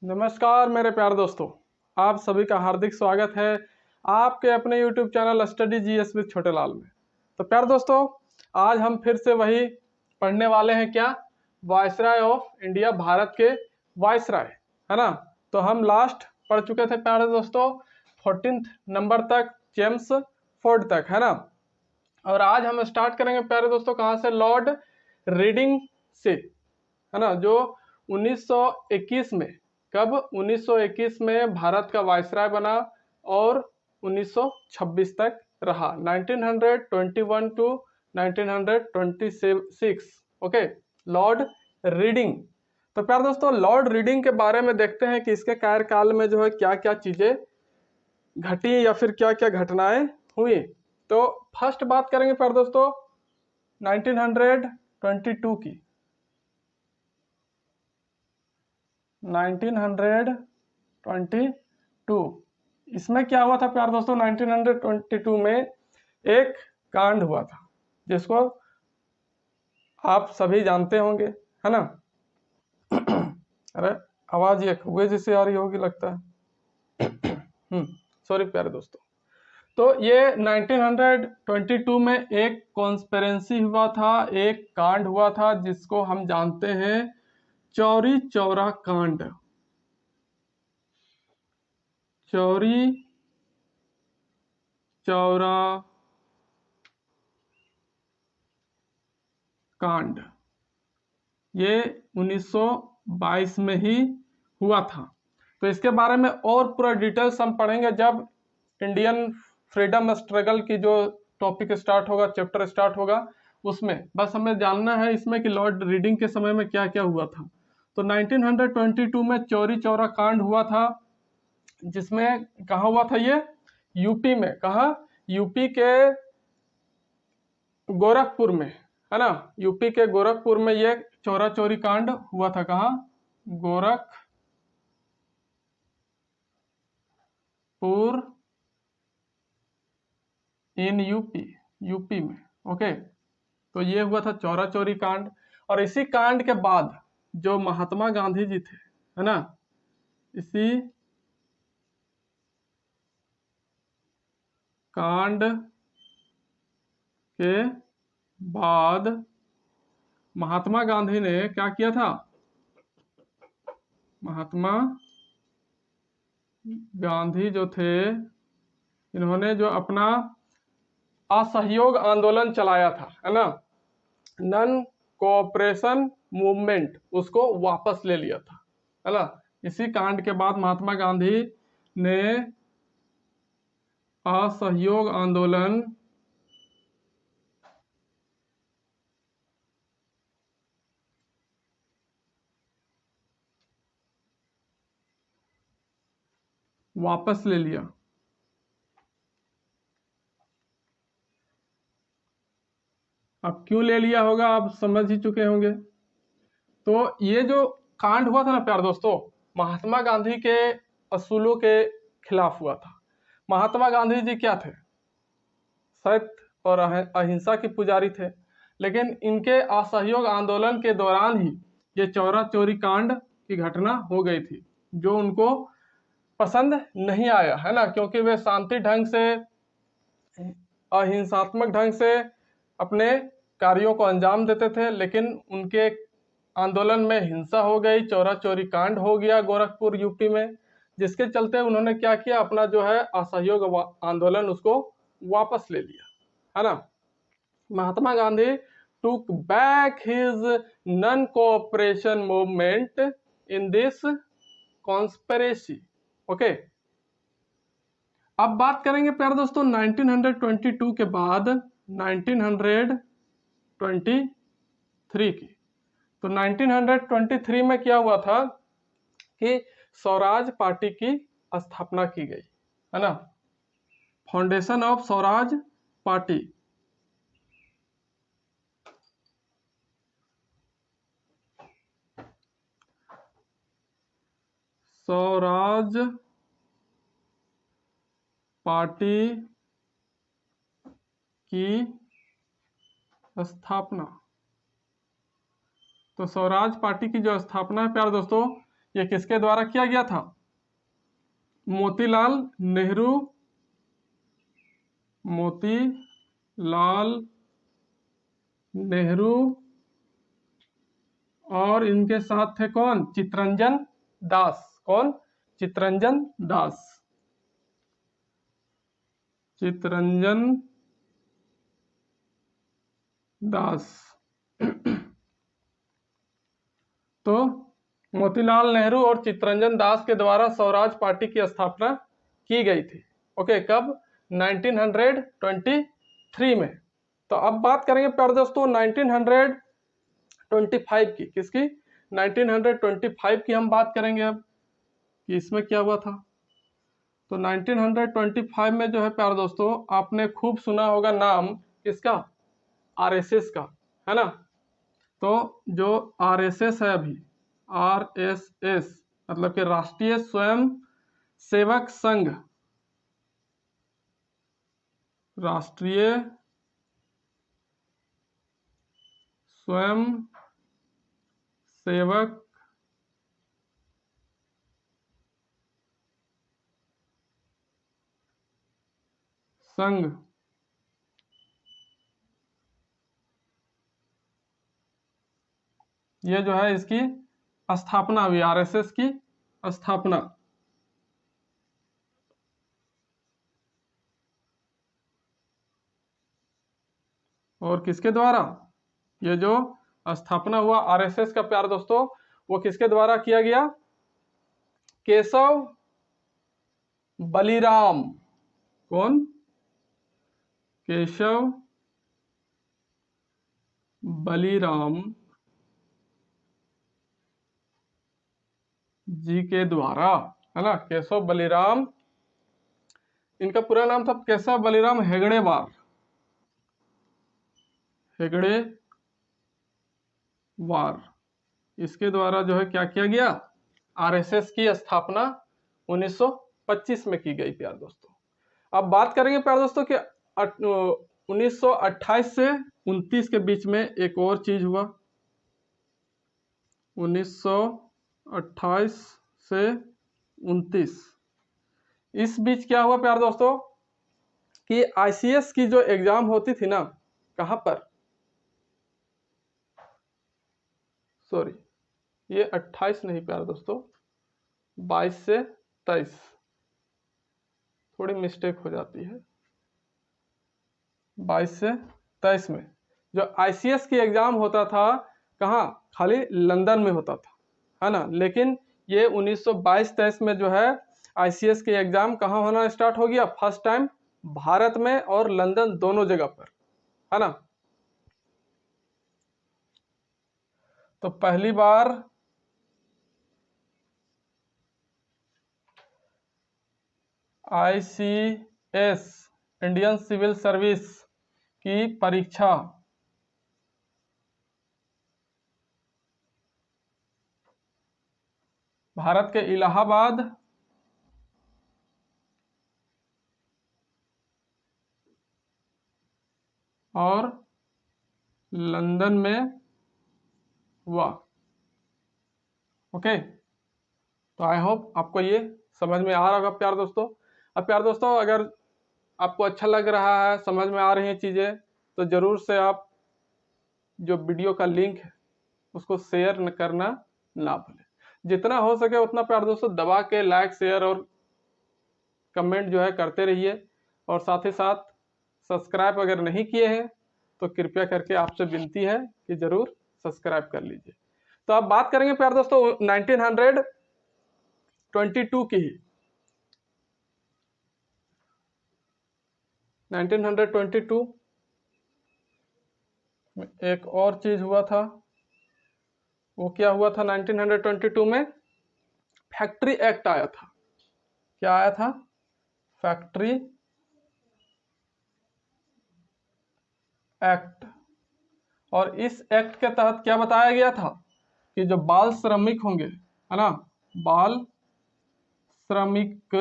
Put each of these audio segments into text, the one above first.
नमस्कार मेरे प्यारे दोस्तों, आप सभी का हार्दिक स्वागत है आपके अपने YouTube channel study GS with छोटे लाल में। तो प्यारे दोस्तों, आज हम फिर से वही पढ़ने वाले हैं क्या, वायसराय ऑफ इंडिया, भारत के वायसराय, है ना। तो हम लास्ट पढ़ चुके थे प्यारे दोस्तों 14 नंबर तक, जेम्स फोर्ड तक, है ना। और आज हम स्टार्ट करेंगे प्यारे दोस्तों कहाँ से, लॉर्ड रीडिंग से, है ना, जो 1921 में, कब 1921 में भारत का वायसराय बना और 1926 तक रहा, 1921 टू 1926। Okay, Lord reading. तो प्यारे दोस्तों, लॉर्ड रीडिंग के बारे में देखते हैं कि इसके कार्यकाल में जो है क्या क्या चीजें घटी या फिर क्या क्या घटनाएं हुई। तो फर्स्ट बात करेंगे प्यारे दोस्तों 1922 की। 1922 इसमें क्या हुआ था प्यारे दोस्तों, 1922 में एक कांड हुआ था जिसको आप सभी जानते होंगे, है ना। अरे आवाज ये हुए जैसे आ रही होगी लगता है। सॉरी प्यारे दोस्तों। तो ये 1922 में एक कॉन्स्पिरेसी हुआ था, एक कांड हुआ था जिसको हम जानते हैं चौरी चौरा कांड। चौरी चौरा कांड, ये 1922 में ही हुआ था। तो इसके बारे में और पूरा डिटेल्स हम पढ़ेंगे जब इंडियन फ्रीडम स्ट्रगल की जो टॉपिक स्टार्ट होगा, चैप्टर स्टार्ट होगा उसमें। बस हमें जानना है इसमें कि लॉर्ड रीडिंग के समय में क्या क्या हुआ था। तो 1922 में चौरी चौरा कांड हुआ था, जिसमें कहाँ हुआ था ये, यूपी में। कहाँ, यूपी के गोरखपुर में, है ना। यूपी के गोरखपुर में ये चौरा चौरी कांड हुआ था। कहाँ, गोरखपुर इन यूपी में। ओके, तो ये हुआ था चौरा चौरी कांड। और इसी कांड के बाद जो महात्मा गांधी जी थे, है ना, इसी कांड के बाद महात्मा गांधी ने क्या किया था, महात्मा गांधी जो थे, इन्होंने जो अपना असहयोग आंदोलन चलाया था, है ना, नन कोऑपरेशन मूवमेंट, उसको वापस ले लिया था, है ना। इसी कांड के बाद महात्मा गांधी ने असहयोग आंदोलन वापस ले लिया। अब क्यों ले लिया होगा आप समझ ही चुके होंगे। तो ये जो कांड हुआ था ना प्यारे दोस्तों, महात्मा गांधी के असूलों के खिलाफ हुआ था। महात्मा गांधी जी क्या थे, सत्य और अहिंसा के पुजारी थे, लेकिन इनके असहयोग आंदोलन के दौरान ही ये चौरा चौरी कांड की घटना हो गई थी, जो उनको पसंद नहीं आया, है ना, क्योंकि वे शांति ढंग से, अहिंसात्मक ढंग से अपने कार्यों को अंजाम देते थे, लेकिन उनके आंदोलन में हिंसा हो गई, चौरा चौरी कांड हो गया गोरखपुर यूपी में, जिसके चलते उन्होंने क्या किया, अपना जो है असहयोग आंदोलन उसको वापस ले लिया, है ना। Mahatma Gandhi took back his non cooperation movement in this conspiracy. Okay, अब बात करेंगे प्यारे दोस्तों 1922 के बाद 1923 की। तो 1923 में क्या हुआ था कि स्वराज पार्टी की स्थापना की गई, है ना, foundation of Swaraj party. Swaraj party की स्थापना। तो स्वराज पार्टी की जो स्थापना है प्यारे दोस्तों, ये किसके द्वारा किया गया था? मोतीलाल नेहरू, मोतीलाल नेहरू और इनके साथ थे कौन? चित्तरंजन दास। कौन? चित्तरंजन दास। चित्तरंजन दास। तो मोतीलाल नेहरू और चित्तरंजन दास के द्वारा स्वराज पार्टी की स्थापना की गई थी। ओके, कब? 1923 में। तो अब बात करेंगे प्यारे दोस्तों 1925 की। किसकी? 1925 की हम बात करेंगे अब कि इसमें क्या हुआ था। तो 1925 में जो है प्यारे दोस्तों, आपने खूब सुना होगा नाम किसका? आरएसएस का, है ना। तो जो आरएसएस है अभी, आरएसएस मतलब कि राष्ट्रीय स्वयं सेवक संघ, राष्ट्रीय स्वयं सेवक संघ, ये जो है इसकी स्थापना हुई, आरएसएस की स्थापना। और किसके द्वारा? ये जो स्थापना हुआ आरएसएस का प्यार दोस्तों, वो किसके द्वारा किया गया? केशव बलिराम। कौन? केशव बलिराम जी के द्वारा, है ना। केशव बलिराम, इनका पूरा नाम था केशव बलिराम हेगड़ेवार, हेगड़ेवार। इसके द्वारा जो है क्या किया गया? आरएसएस की स्थापना 1925 में की गई प्यार दोस्तों। अब बात करेंगे प्यार दोस्तों कि 1928 से 29 के बीच में एक और चीज हुआ। 1928 से 29, इस बीच क्या हुआ प्यार दोस्तों कि आईसीएस की जो एग्जाम होती थी ना, कहां पर? सॉरी, ये 28 नहीं प्यार दोस्तों, 22 से 23, थोड़ी मिस्टेक हो जाती है। 22 से 23 में जो आईसीएस की एग्जाम होता था, कहाँ? खाली लंदन में होता था, है ना। लेकिन ये 1922-23 में जो है आईसीएस की एग्जाम कहाँ होना स्टार्ट हो गया? फर्स्ट टाइम भारत में और लंदन दोनों जगह पर, है ना। तो पहली बार आईसीएस, इंडियन सिविल सर्विस की परीक्षा भारत के इलाहाबाद और लंदन में हुआ। ओके, तो आई होप आपको ये समझ में आ रहा होगा प्यार दोस्तों। अब प्यार दोस्तों, अगर आपको अच्छा लग रहा है, समझ में आ रही हैं चीज़ें, तो ज़रूर से आप जो वीडियो का लिंक है उसको शेयर करना ना भूलें। जितना हो सके उतना प्यार दोस्तों दबा के लाइक, शेयर और कमेंट जो है करते रहिए। और साथ ही साथ सब्सक्राइब अगर नहीं किए हैं तो कृपया करके आपसे विनती है कि ज़रूर सब्सक्राइब कर लीजिए। तो अब बात करेंगे प्यार दोस्तों 1922 की ही। 1922 में एक और चीज हुआ था। वो क्या हुआ था? 1922 में फैक्ट्री एक्ट आया था। क्या आया था? Factory act. और इस एक्ट के तहत क्या बताया गया था कि जो बाल श्रमिक होंगे, है ना, बाल श्रमिक,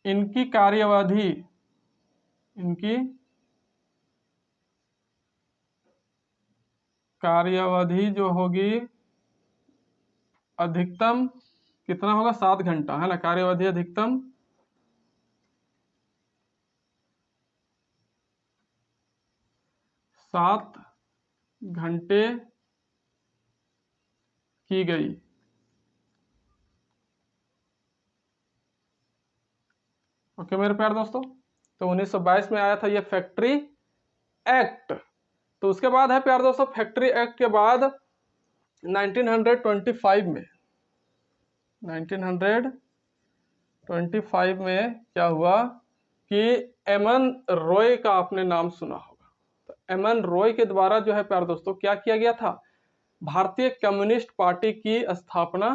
इनकी कार्यावधि, इनकी कार्यावधि जो होगी अधिकतम कितना होगा, 7 घंटा, है ना। कार्य अवधि अधिकतम 7 घंटे की गई। ओके मेरे प्यारे दोस्तों, तो 1922 में आया था ये फैक्ट्री एक्ट। तो उसके बाद है प्यारे दोस्तों, फैक्ट्री एक्ट के बाद 1925 में 1925 में क्या हुआ कि एमन रॉय का आपने नाम सुना होगा। तो एमन रॉय के द्वारा जो है प्यारे दोस्तों क्या किया गया था, भारतीय कम्युनिस्ट पार्टी की स्थापना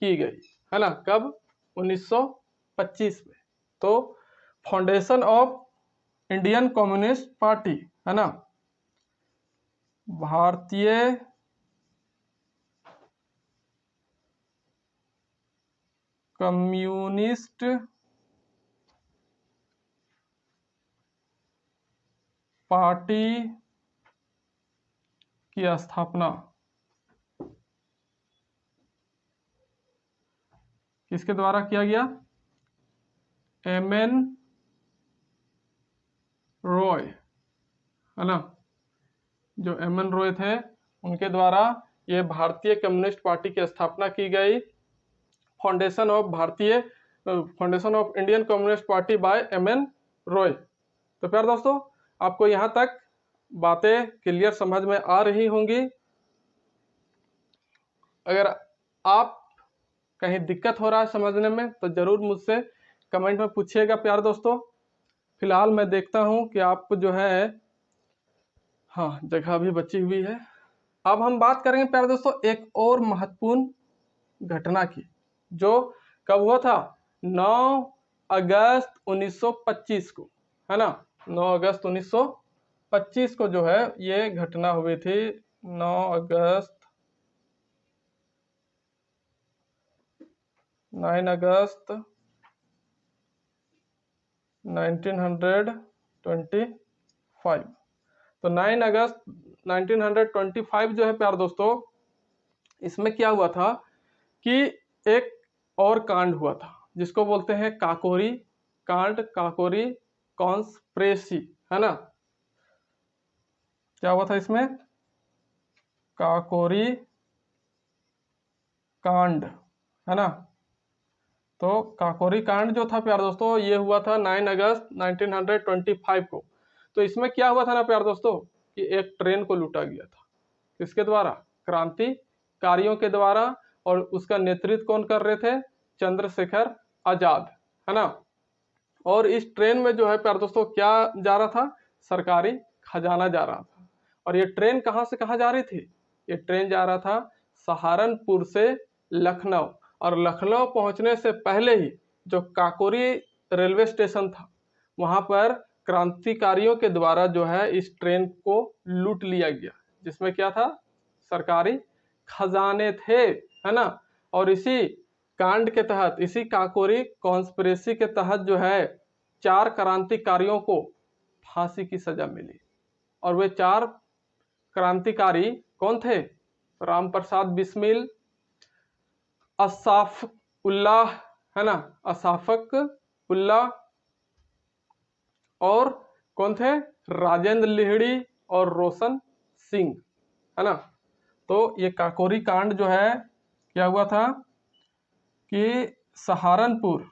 की गई, है ना। कब, 1925 में। तो foundation of Indian communist party, है ना, भारतीय कम्युनिस्ट पार्टी की स्थापना किसके द्वारा किया गया, एम एन रॉय, है ना। जो एम एन रॉय थे उनके द्वारा ये भारतीय कम्युनिस्ट पार्टी की स्थापना की गई। Foundation of Indian communist party by M N Roy. तो प्यारे दोस्तों, आपको यहाँ तक बातें क्लियर समझ में आ रही होंगी। अगर आप कहीं दिक्कत हो रहा है समझने में तो जरूर मुझसे कमेंट में पूछिएगा प्यारे दोस्तों। फिलहाल मैं देखता हूँ कि आप जो है, हाँ, जगह भी बची हुई है। अब हम बात करेंगे प्यारे दोस्तों एक और महत्वपूर्ण घटना की, जो कब हुआ था, 9 अगस्त 1925 को, है ना। 9 अगस्त 1925 को जो है ये घटना हुई थी। 9 अगस्त 1925। तो 9 अगस्त 1925 जो है प्यारे दोस्तों, इसमें क्या हुआ था कि एक और कांड हुआ था जिसको बोलते हैं काकोरी कांड, काकोरी कॉन्स्पिरेसी, है ना। क्या हुआ था इसमें, काकोरी कांड, है ना। तो काकोरी कांड जो था प्यारे दोस्तों ये हुआ था 9 अगस्त 1925 को। तो इसमें क्या हुआ था ना प्यारे दोस्तों कि एक ट्रेन को लूटा गया था। किसके द्वारा, क्रांतिकारियों के द्वारा। और उसका नेतृत्व कौन कर रहे थे, चंद्रशेखर आजाद, है ना। और इस ट्रेन में जो है प्यारे दोस्तों क्या जा रहा था, सरकारी खजाना जा रहा था। और ये ट्रेन कहाँ से कहाँ जा रही थी, ये ट्रेन जा रहा था सहारनपुर से लखनऊ। और लखनऊ पहुंचने से पहले ही जो काकोरी रेलवे स्टेशन था वहां पर क्रांतिकारियों के द्वारा जो है इस ट्रेन को लूट लिया गया, जिसमें क्या था, सरकारी खजाने थे, है ना। और इसी कांड के तहत, इसी काकोरी कॉन्स्पिरेसी के तहत जो है 4 क्रांतिकारियों को फांसी की सजा मिली। और वे 4 क्रांतिकारी कौन थे, राम प्रसाद बिस्मिल, असाफ उल्लाह, है ना, असाफक उल्लाह, और कौन थे, राजेंद्र लिहड़ी और रोशन सिंह, है ना। तो ये काकोरी कांड जो है क्या हुआ था कि सहारनपुर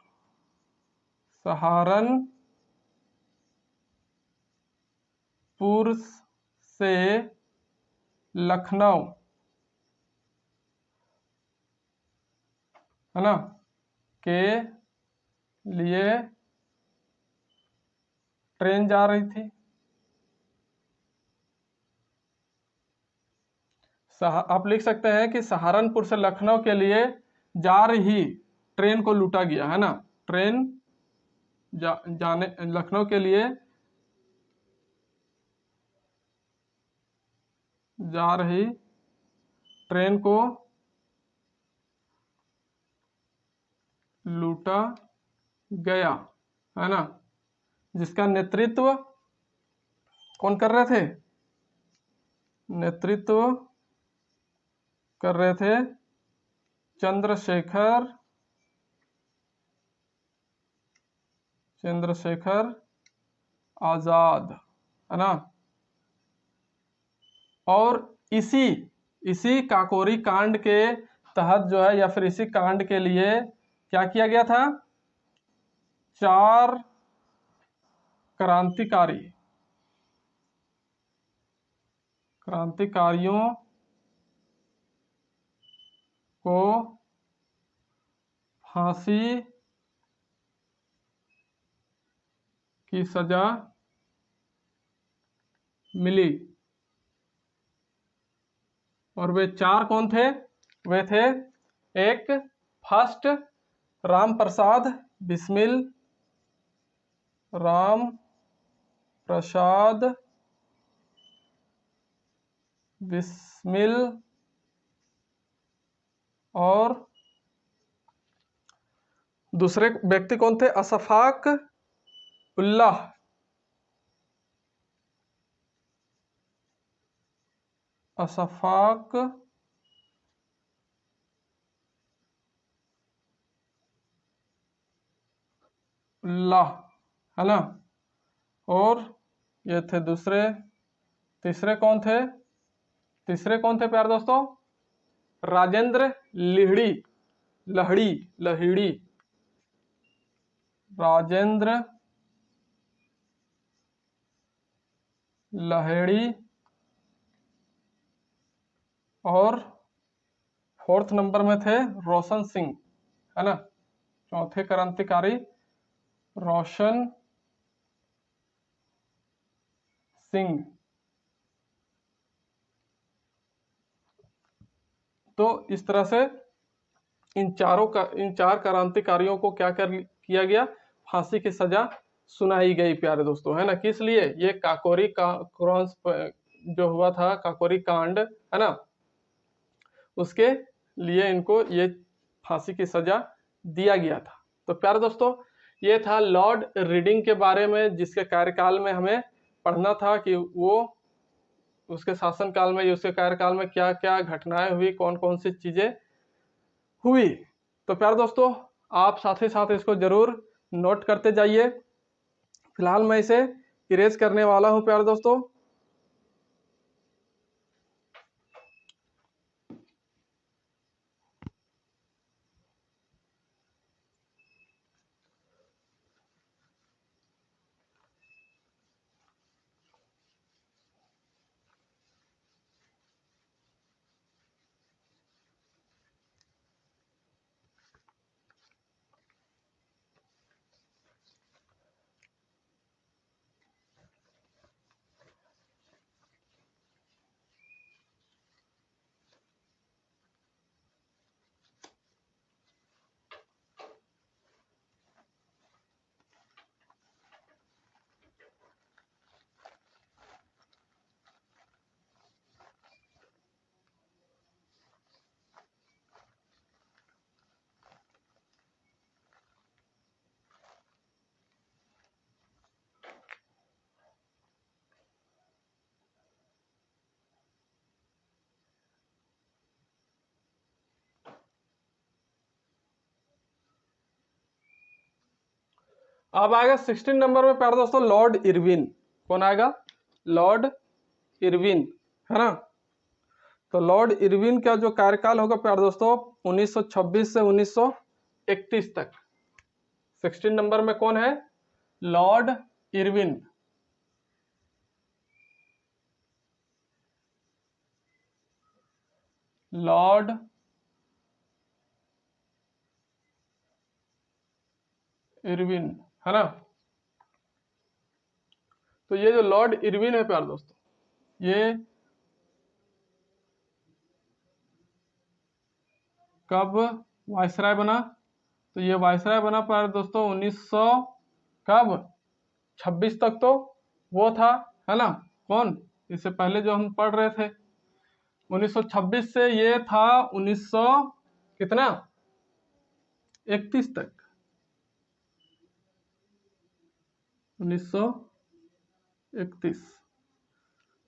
से लखनऊ, है ना, के लिए ट्रेन जा रही थी। आप लिख सकते हैं कि सहारनपुर से लखनऊ के लिए जा रही ट्रेन को लूटा गया, है ना। ट्रेन जाने लखनऊ के लिए जा रही ट्रेन को लूटा गया, है ना। जिसका नेतृत्व कौन कर रहे थे, नेतृत्व कर रहे थे चंद्रशेखर आजाद, है ना। और इसी काकोरी कांड के तहत जो है, या फिर इसी कांड के लिए क्या किया गया था, 4 क्रांतिकारियों को फांसी की सजा मिली। और वे 4 कौन थे? वे थे, एक, फर्स्ट राम प्रसाद बिस्मिल, राम प्रसाद बिस्मिल, और दूसरे व्यक्ति कौन थे? अशफाक उल्लाह, अशफाक उल्लाह, है ना। और ये थे दूसरे। तीसरे कौन थे? प्यारे दोस्तों, राजेंद्र लहिड़ी, राजेंद्र लहिड़ी। और 4th नंबर में थे रोशन सिंह, है ना। चौथे क्रांतिकारी रोशन सिंह। तो इस तरह से इन 4 क्रांतिकारियों को क्या किया गया? फांसी की सजा सुनाई गई प्यारे दोस्तों, है ना। किस लिए? ये काकोरी क्रॉस जो हुआ था, काकोरी कांड, है ना, उसके लिए इनको ये फांसी की सजा दिया गया था। तो प्यारे दोस्तों, ये था लॉर्ड रीडिंग के बारे में, जिसके कार्यकाल में हमें पढ़ना था कि वो उसके शासनकाल में, उसके कार्यकाल में क्या क्या घटनाएं हुई, कौन कौन सी चीजें हुई। तो प्यारे दोस्तों, आप साथ ही साथ इसको जरूर नोट करते जाइए। फिलहाल मैं इसे इरेज करने वाला हूं प्यारे दोस्तों। अब आएगा 16 नंबर में प्यारे दोस्तों, लॉर्ड इरविन। कौन आएगा? लॉर्ड इरविन, है ना। तो लॉर्ड इरविन का जो कार्यकाल होगा प्यारे दोस्तों, 1926 से 1931 तक। 16 नंबर में कौन है? Lord Irwin. लॉर्ड इरविन, है ना। तो ये जो लॉर्ड इरविन है प्यारे दोस्तों, ये कब वायसराय बना? तो ये वायसराय बना प्यारे दोस्तों 1900 कब 26 तक। तो वो था, है ना, कौन? इससे पहले जो हम पढ़ रहे थे 1926 से ये था 1900 कितना 31 तक, 1931।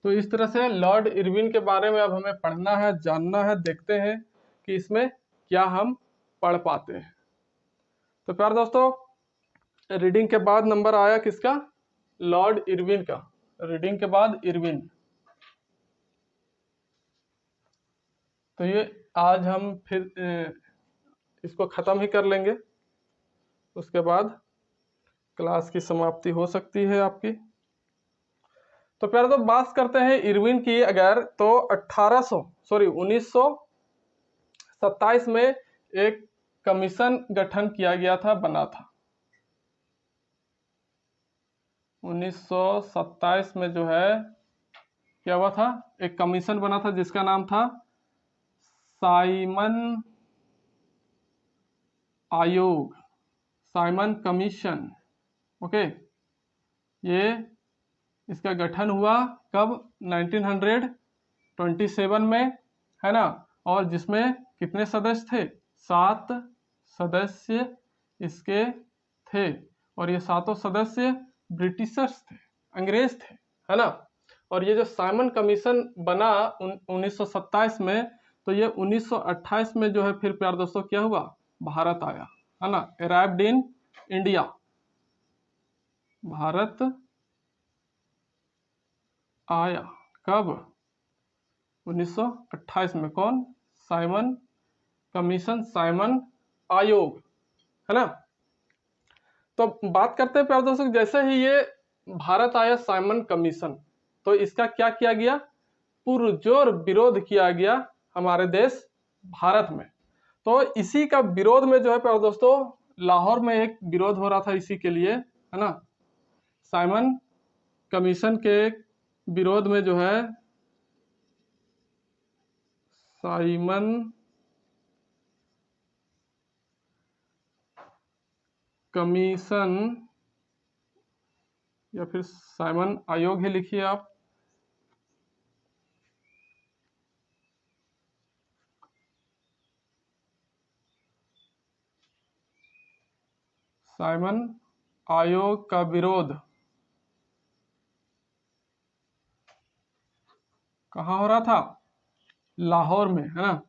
तो इस तरह से लॉर्ड इरविन के बारे में अब हमें पढ़ना है, जानना है। देखते हैं कि इसमें क्या हम पढ़ पाते हैं। तो प्यारे दोस्तों, रीडिंग के बाद नंबर आया किसका? लॉर्ड इरविन का। रीडिंग के बाद इरविन। तो ये आज हम फिर इसको ख़त्म ही कर लेंगे, उसके बाद क्लास की समाप्ति हो सकती है आपकी। तो प्यारे तो बात करते हैं इरविन की अगर, तो 1927 में एक कमीशन गठन किया गया था, बना था 1927 में जो है क्या हुआ था, एक कमीशन बना था जिसका नाम था साइमन आयोग, साइमन कमीशन। ओके, ये इसका गठन हुआ कब? 1927 में, है ना। और जिसमें कितने सदस्य थे? 7 सदस्य इसके थे, और ये 7 सदस्य ब्रिटिशर्स थे, अंग्रेज थे, है ना। और ये जो साइमन कमीशन बना 1927 में, तो ये 1928 में जो है फिर प्यार दोस्तों क्या हुआ? भारत आया, है ना। अराइव्ड इन इंडिया, भारत आया कब? 1928 में। कौन? साइमन कमीशन, साइमन आयोग, है ना। तो बात करते हैं प्यारे दोस्तों, जैसे ही ये भारत आया साइमन कमीशन, तो इसका क्या किया गया? पुरजोर विरोध किया गया हमारे देश भारत में। तो इसी का विरोध में जो है प्यारे दोस्तों, लाहौर में एक विरोध हो रहा था इसी के लिए, है ना। साइमन कमीशन के विरोध में जो है साइमन कमीशन या फिर साइमन आयोग ही लिखिए आप, साइमन आयोग का विरोध कहाँ हो रहा था? लाहौर में, है ना।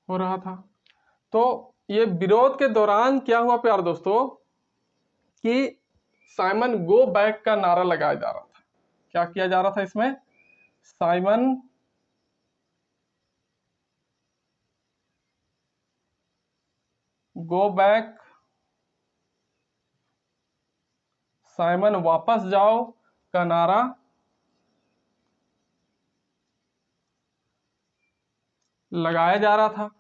हो रहा था। तो ये विरोध के दौरान क्या हुआ प्यार दोस्तों कि साइमन गो बैक का नारा लगाया जा रहा था। क्या किया जा रहा था इसमें? साइमन गो बैक, साइमन वापस जाओ का नारा लगाया जा रहा था।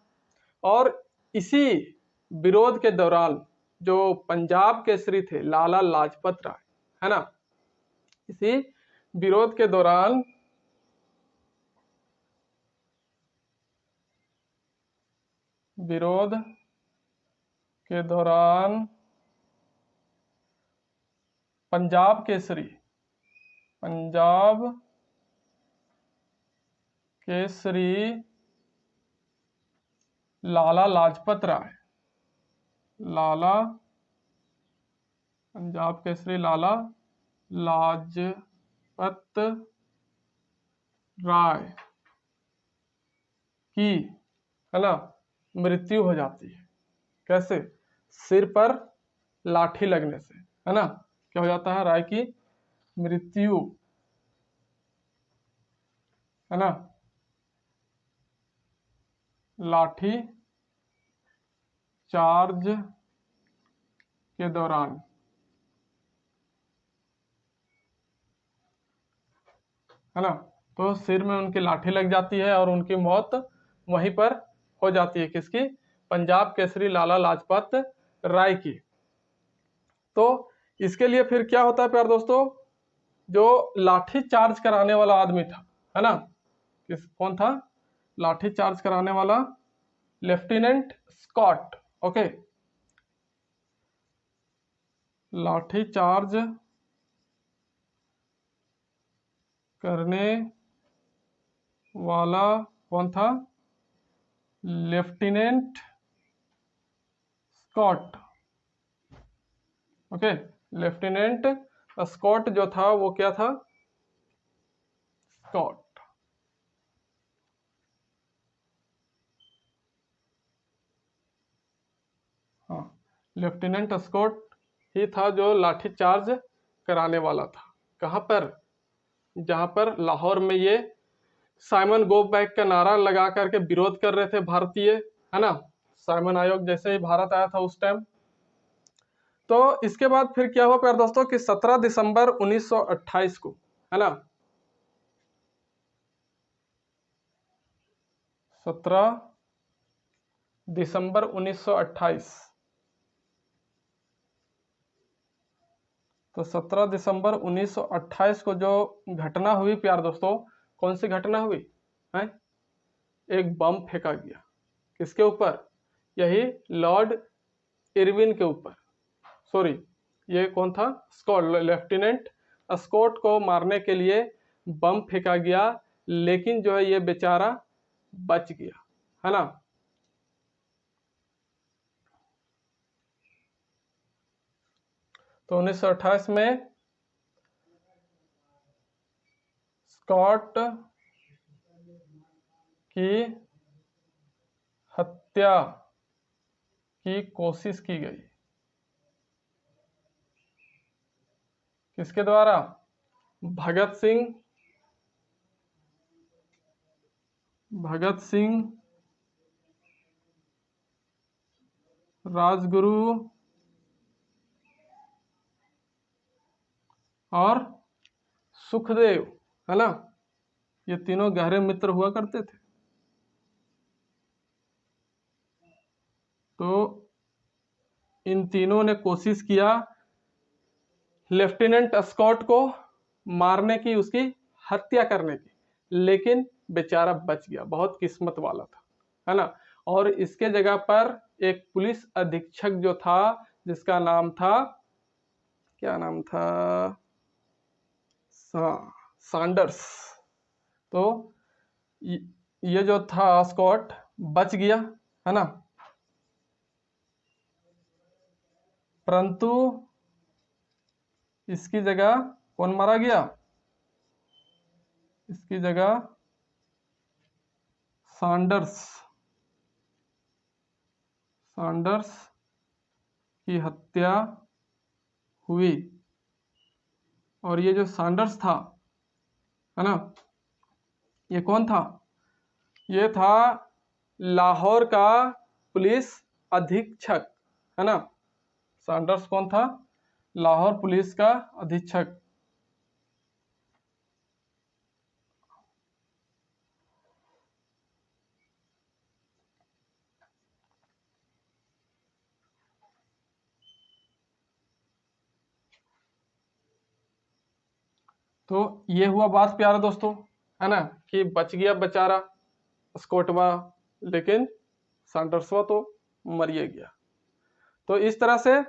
और इसी विरोध के दौरान जो पंजाब केसरी थे लाला लाजपत राय, है ना, इसी विरोध के दौरान पंजाब केसरी लाला लाजपत राय, पंजाब केसरी लाला लाजपत राय की, है ना, मृत्यु हो जाती है। कैसे? सिर पर लाठी लगने से, है ना। क्या हो जाता है? राय की मृत्यु, है ना, लाठी चार्ज के दौरान, है ना। तो सिर में उनकी लाठी लग जाती है और उनकी मौत वहीं पर हो जाती है। किसकी? पंजाब केसरी लाला लाजपत राय की। तो इसके लिए फिर क्या होता है प्यार दोस्तों, जो लाठी चार्ज कराने वाला आदमी था, है ना, कौन था लाठी चार्ज कराने वाला? Lieutenant Scott. Okay, lathi charge करने वाला कौन था? Lieutenant Scott. Okay, lieutenant Scott जो था वो क्या था, स्कॉट। हाँ, लेफ्टिनेंट स्कॉट ही था जो लाठीचार्ज कराने वाला था। कहाँ पर, जहां पर लाहौर में ये साइमन गो बैक का नारा लगा करके विरोध कर रहे थे भारतीय, है ना, साइमन आयोग जैसे ही भारत आया था उस टाइम। तो इसके बाद फिर क्या हुआ प्यारे दोस्तों कि 17 दिसंबर 1928 को, है ना, 17 दिसंबर 1928, तो 17 दिसंबर 1928 को जो घटना हुई प्यारे दोस्तों, कौन सी घटना हुई है, एक बम फेंका गया। किसके ऊपर, यही लॉर्ड इरविन के ऊपर, सॉरी ये कौन था, स्कॉट, लेफ्टिनेंट स्कॉट को मारने के लिए बम फेंका गया, लेकिन जो है ये बेचारा बच गया, है ना। तो 1928 में स्कॉट की हत्या की कोशिश की गई, किसके द्वारा, भगत सिंह, राजगुरु और सुखदेव, है ना, ये तीनों गहरे मित्र हुआ करते थे। तो इन तीनों ने कोशिश किया लेफ्टिनेंट स्कॉट को मारने की, उसकी हत्या करने की, लेकिन बेचारा बच गया, बहुत किस्मत वाला था, है ना। और इसके जगह पर एक पुलिस अधीक्षक जो था, जिसका नाम था, क्या नाम था, सैंडर्स। तो ये जो था स्कॉट बच गया, है ना, परंतु इसकी जगह कौन मारा गया, इसकी जगह सैंडर्स की हत्या हुई। और ये जो सैंडर्स था, है ना, ये कौन था, ये था लाहौर का पुलिस अधीक्षक, है ना। सैंडर्स कौन था, लाहौर पुलिस का अधीक्षक। तो ये हुआ बात प्यारे दोस्तों, है ना, कि बच गया बेचारा स्कॉटवा, लेकिन सैंडर्सवा तो मर ही गया। तो इस तरह से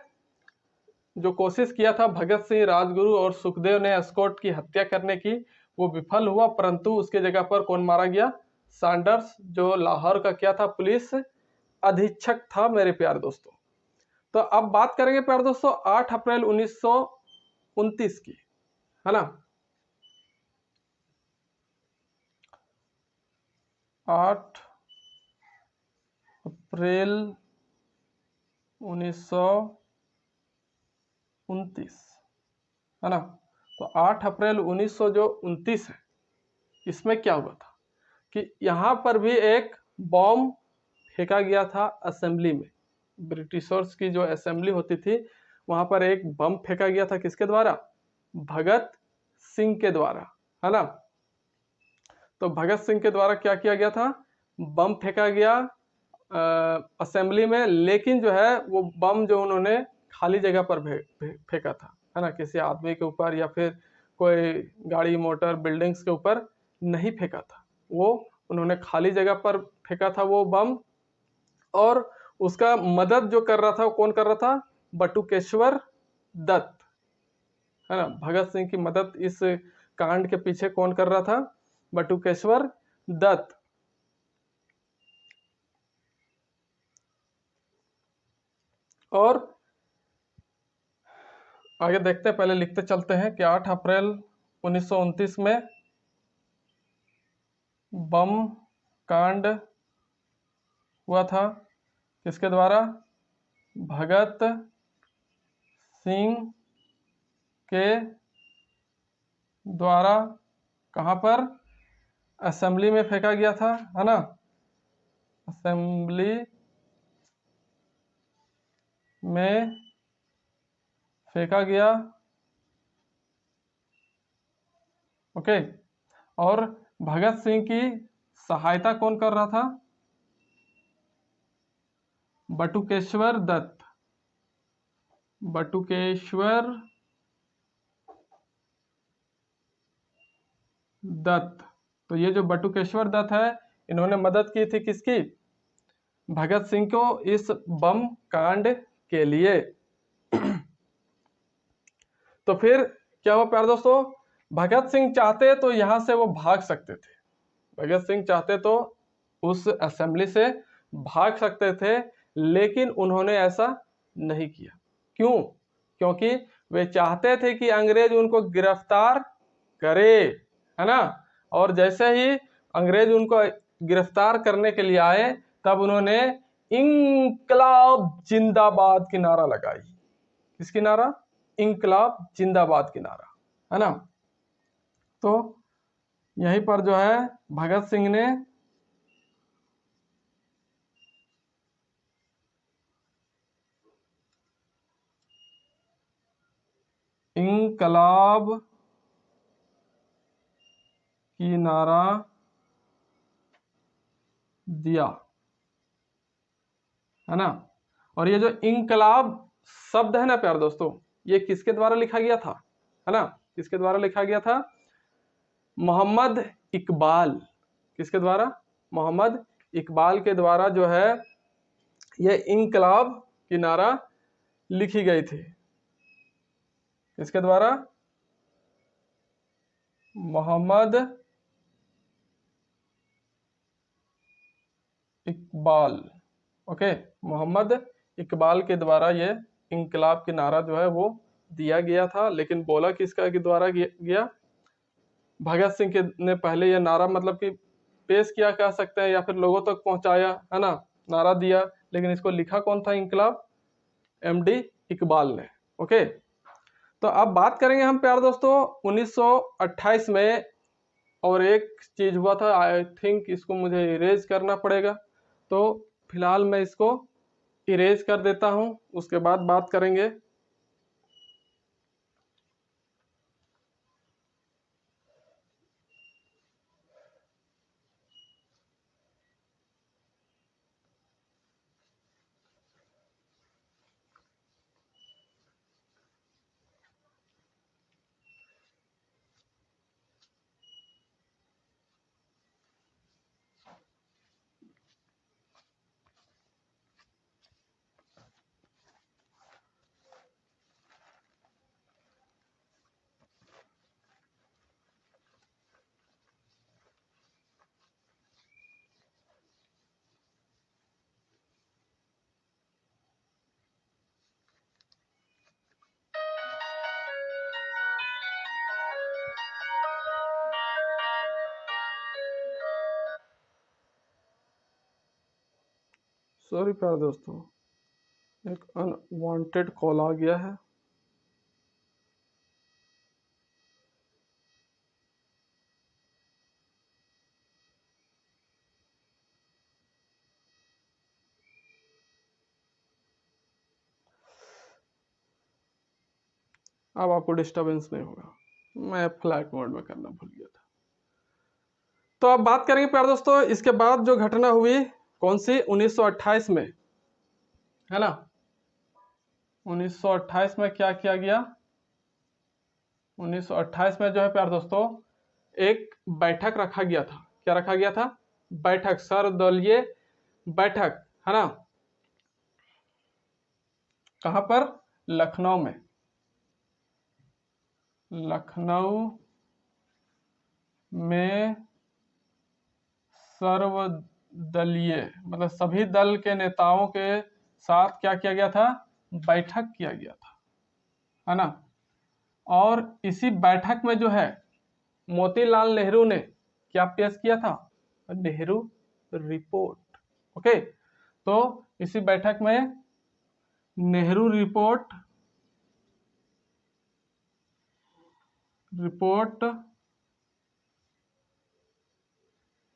जो कोशिश किया था भगत सिंह, राजगुरु और सुखदेव ने स्कॉट की हत्या करने की, वो विफल हुआ, परंतु उसके जगह पर कौन मारा गया, सैंडर्स, जो लाहौर का क्या था, पुलिस अधीक्षक था मेरे प्यारे दोस्तों। तो अब बात करेंगे प्यारे दोस्तों 8 अप्रैल 1929 की, है ना, 8 अप्रैल 1929, है ना। तो 8 अप्रैल 1929 है, इसमें क्या हुआ था कि यहाँ पर भी एक बॉम्ब फेंका गया था असेंबली में, ब्रिटिशर्स की जो असेंबली होती थी वहां पर एक बम फेंका गया था, किसके द्वारा, भगत सिंह के द्वारा, है ना। तो भगत सिंह के द्वारा क्या किया गया था, बम फेंका गया असेंबली में, लेकिन जो है वो बम जो उन्होंने खाली जगह पर फेंका था, है ना, किसी आदमी के ऊपर या फिर कोई गाड़ी मोटर बिल्डिंग्स के ऊपर नहीं फेंका था, वो उन्होंने खाली जगह पर फेंका था वो बम। और उसका मदद जो कर रहा था वो कौन कर रहा था, बटुकेश्वर दत्त, है ना। भगत सिंह की मदद इस कांड के पीछे कौन कर रहा था, बटुकेश्वर दत्त। और आगे देखते हैं, पहले लिखते चलते हैं कि 8 अप्रैल 1929 में बम कांड हुआ था। किसके द्वारा? भगत सिंह के द्वारा। कहाँ पर? असेंबली में फेंका गया था, है ना? असेंबली में फेंका गया। ओके। और भगत सिंह की सहायता कौन कर रहा था? बटुकेश्वर दत्त। बटुकेश्वर दत्त। तो ये जो बटुकेश्वर दत्त है, इन्होंने मदद की थी किसकी? भगत सिंह को इस बम कांड के लिए। तो फिर क्या हुआ प्यारे दोस्तों? भगत सिंह चाहते तो यहां से वो भाग सकते थे। भगत सिंह चाहते तो उस असेंबली से भाग सकते थे, लेकिन उन्होंने ऐसा नहीं किया। क्यों? क्योंकि वे चाहते थे कि अंग्रेज उनको गिरफ्तार करे, है ना? और जैसे ही अंग्रेज उनको गिरफ्तार करने के लिए आए, तब उन्होंने इंकलाब जिंदाबाद की नारा लगाई। किसकी नारा? इंकलाब जिंदाबाद की नारा, है ना? तो यहीं पर जो है भगत सिंह ने इंकलाब की नारा दिया, है ना? और ये जो इंकलाब शब्द है ना प्यारे दोस्तों, ये किसके द्वारा लिखा गया था, है ना? किसके द्वारा लिखा गया था? मोहम्मद इकबाल। किसके द्वारा? मोहम्मद इकबाल के द्वारा जो है ये इंकलाब की नारा लिखी गई थी। किसके द्वारा? मोहम्मद इकबाल। ओके, मोहम्मद इकबाल के द्वारा ये इंकलाब की नारा जो है वो दिया गया था। लेकिन बोला किसका के द्वारा गया? भगत सिंह के ने पहले ये नारा मतलब कि पेश किया कह सकते हैं, या फिर लोगों तक पहुंचाया, है ना? नारा दिया, लेकिन इसको लिखा कौन था? इंकलाब एमडी इकबाल ने। ओके। तो अब बात करेंगे हम प्यारे दोस्तों 1928 में, और एक चीज हुआ था, आई थिंक इसको मुझे इरेज करना पड़ेगा, तो फिलहाल मैं इसको इरेज कर देता हूं, उसके बाद बात करेंगे। सॉरी प्यारे दोस्तों, एक अनवांटेड कॉल आ गया है। अब आपको डिस्टरबेंस नहीं होगा, मैं फ्लाइट मोड में करना भूल गया था। तो अब बात करेंगे प्यारे दोस्तों इसके बाद जो घटना हुई, कौन सी? 1928 में, है ना? 1928 में क्या किया गया? 1928 में जो है प्यारे दोस्तों एक बैठक रखा गया था। क्या रखा गया था? बैठक, सर्वदलीय बैठक, है ना? कहां पर? लखनऊ में। लखनऊ में सर्वदलीय मतलब सभी दल के नेताओं के साथ क्या किया गया था? बैठक किया गया था, है ना? और इसी बैठक में जो है मोतीलाल नेहरू ने क्या पेश किया था? नेहरू रिपोर्ट। ओके, तो इसी बैठक में नेहरू रिपोर्ट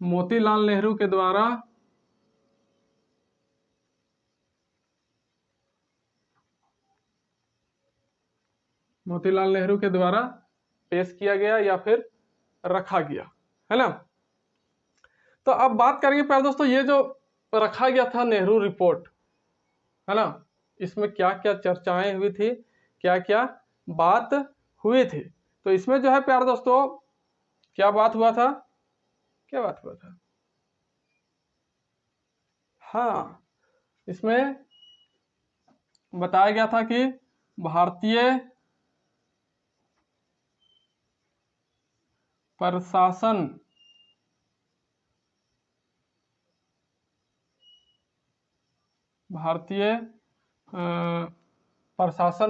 मोतीलाल नेहरू के द्वारा पेश किया गया या फिर रखा गया, है ना। तो अब बात करेंगे प्यारे दोस्तों, ये जो रखा गया था नेहरू रिपोर्ट, है ना, इसमें क्या क्या चर्चाएं हुई थी, क्या क्या बात हुई थी। तो इसमें जो है प्यारे दोस्तों क्या बात हुआ था, हाँ, इसमें बताया गया था कि भारतीय प्रशासन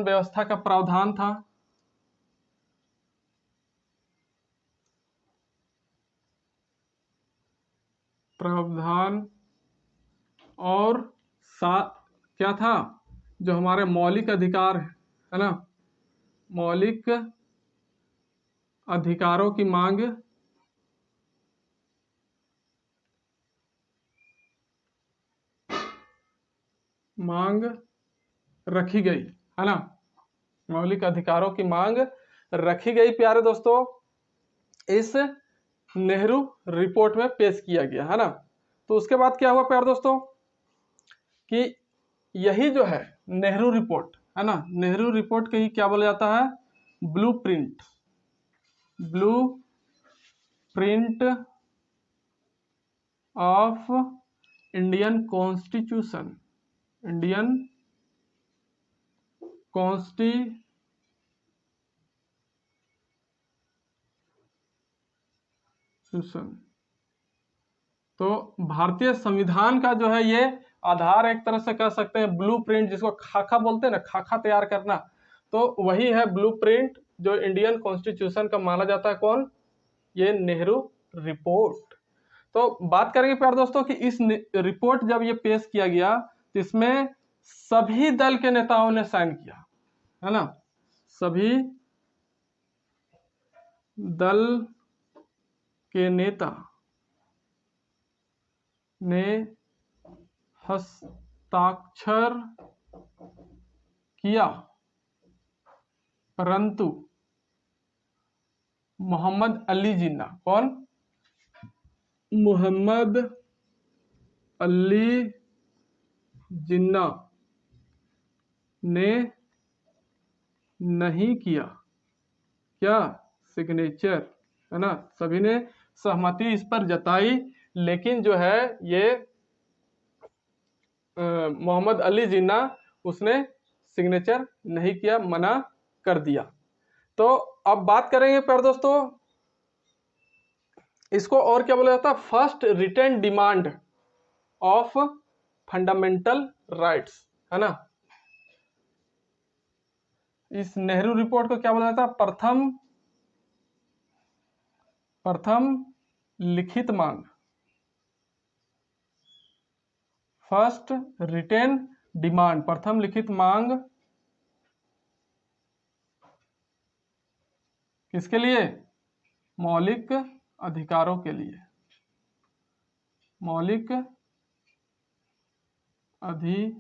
व्यवस्था का प्रावधान था, और क्या था, जो हमारे मौलिक अधिकार है ना, मौलिक अधिकारों की मांग रखी गई, है ना, मौलिक अधिकारों की मांग रखी गई प्यारे दोस्तों, इस नेहरू रिपोर्ट में पेश किया गया, है ना। तो उसके बाद क्या हुआ प्यारे दोस्तों कि यही जो है नेहरू रिपोर्ट, है ना, नेहरू रिपोर्ट के ही क्या बोला जाता है, ब्लूप्रिंट ऑफ इंडियन कॉन्स्टिट्यूशन, तो भारतीय संविधान का जो है ये आधार, एक तरह से कह सकते हैं ब्लूप्रिंट, जिसको खाका बोलते हैं ना, खाका तैयार करना, तो वही है ब्लूप्रिंट जो इंडियन कॉन्स्टिट्यूशन का माना जाता है। कौन? ये नेहरू रिपोर्ट। तो बात करेंगे प्यारे दोस्तों कि इस रिपोर्ट जब ये पेश किया गया तो इसमें सभी दल के नेताओं ने साइन किया, है ना, सभी दल के नेता ने हस्ताक्षर किया, परंतु मोहम्मद अली जिन्ना, कौन? मोहम्मद अली जिन्ना ने नहीं किया क्या? सिग्नेचर, है ना, सभी ने सहमति इस पर जताई, लेकिन जो है ये मोहम्मद अली जिन्ना उसने सिग्नेचर नहीं किया, मना कर दिया। तो अब बात करेंगे प्यारे दोस्तों, इसको और क्या बोला जाता है, first written demand of fundamental rights, है ना। इस नेहरू रिपोर्ट को क्या बोला जाता है, प्रथम लिखित मांग, फर्स्ट रिटेन डिमांड, प्रथम लिखित मांग किसके लिए? मौलिक अधिकारों के लिए, मौलिक अधिकारों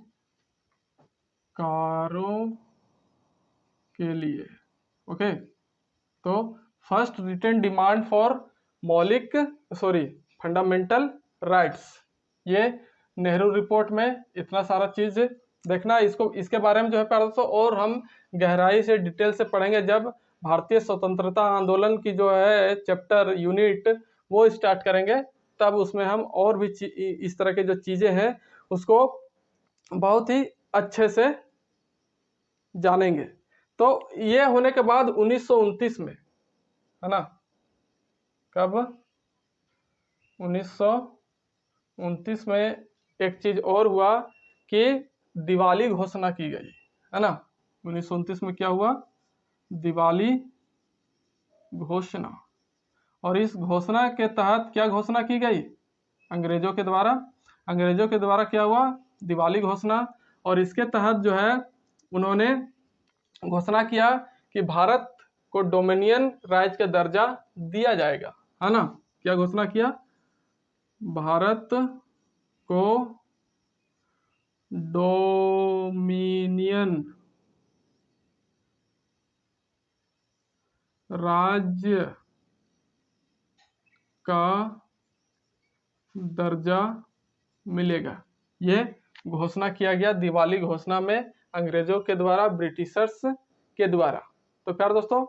के लिए। ओके, तो first written demand for fundamental rights, ये नेहरू रिपोर्ट में इतना सारा चीज देखना, इसको इसके बारे में जो है प्यारे दोस्तों और हम गहराई से डिटेल से पढ़ेंगे जब भारतीय स्वतंत्रता आंदोलन की जो है चैप्टर यूनिट वो स्टार्ट करेंगे, तब उसमें हम और भी इस तरह के जो चीजें हैं उसको बहुत ही अच्छे से जानेंगे। तो ये होने के बाद 1929 में, है ना, कब? 1929 में एक चीज और हुआ कि दिवाली घोषणा की गई, है ना। 1929 में क्या हुआ? दिवाली घोषणा। और इस घोषणा के तहत क्या घोषणा की गई? अंग्रेजों के द्वारा क्या हुआ? दिवाली घोषणा। और इसके तहत जो है उन्होंने घोषणा किया कि भारत को डोमिनियन राज्य का दर्जा दिया जाएगा, है ना। क्या घोषणा किया? भारत को डोमिनियन राज्य का दर्जा मिलेगा। ये घोषणा किया गया दिवाली घोषणा में अंग्रेजों के द्वारा, ब्रिटिशर्स के द्वारा। तो प्यारे दोस्तों,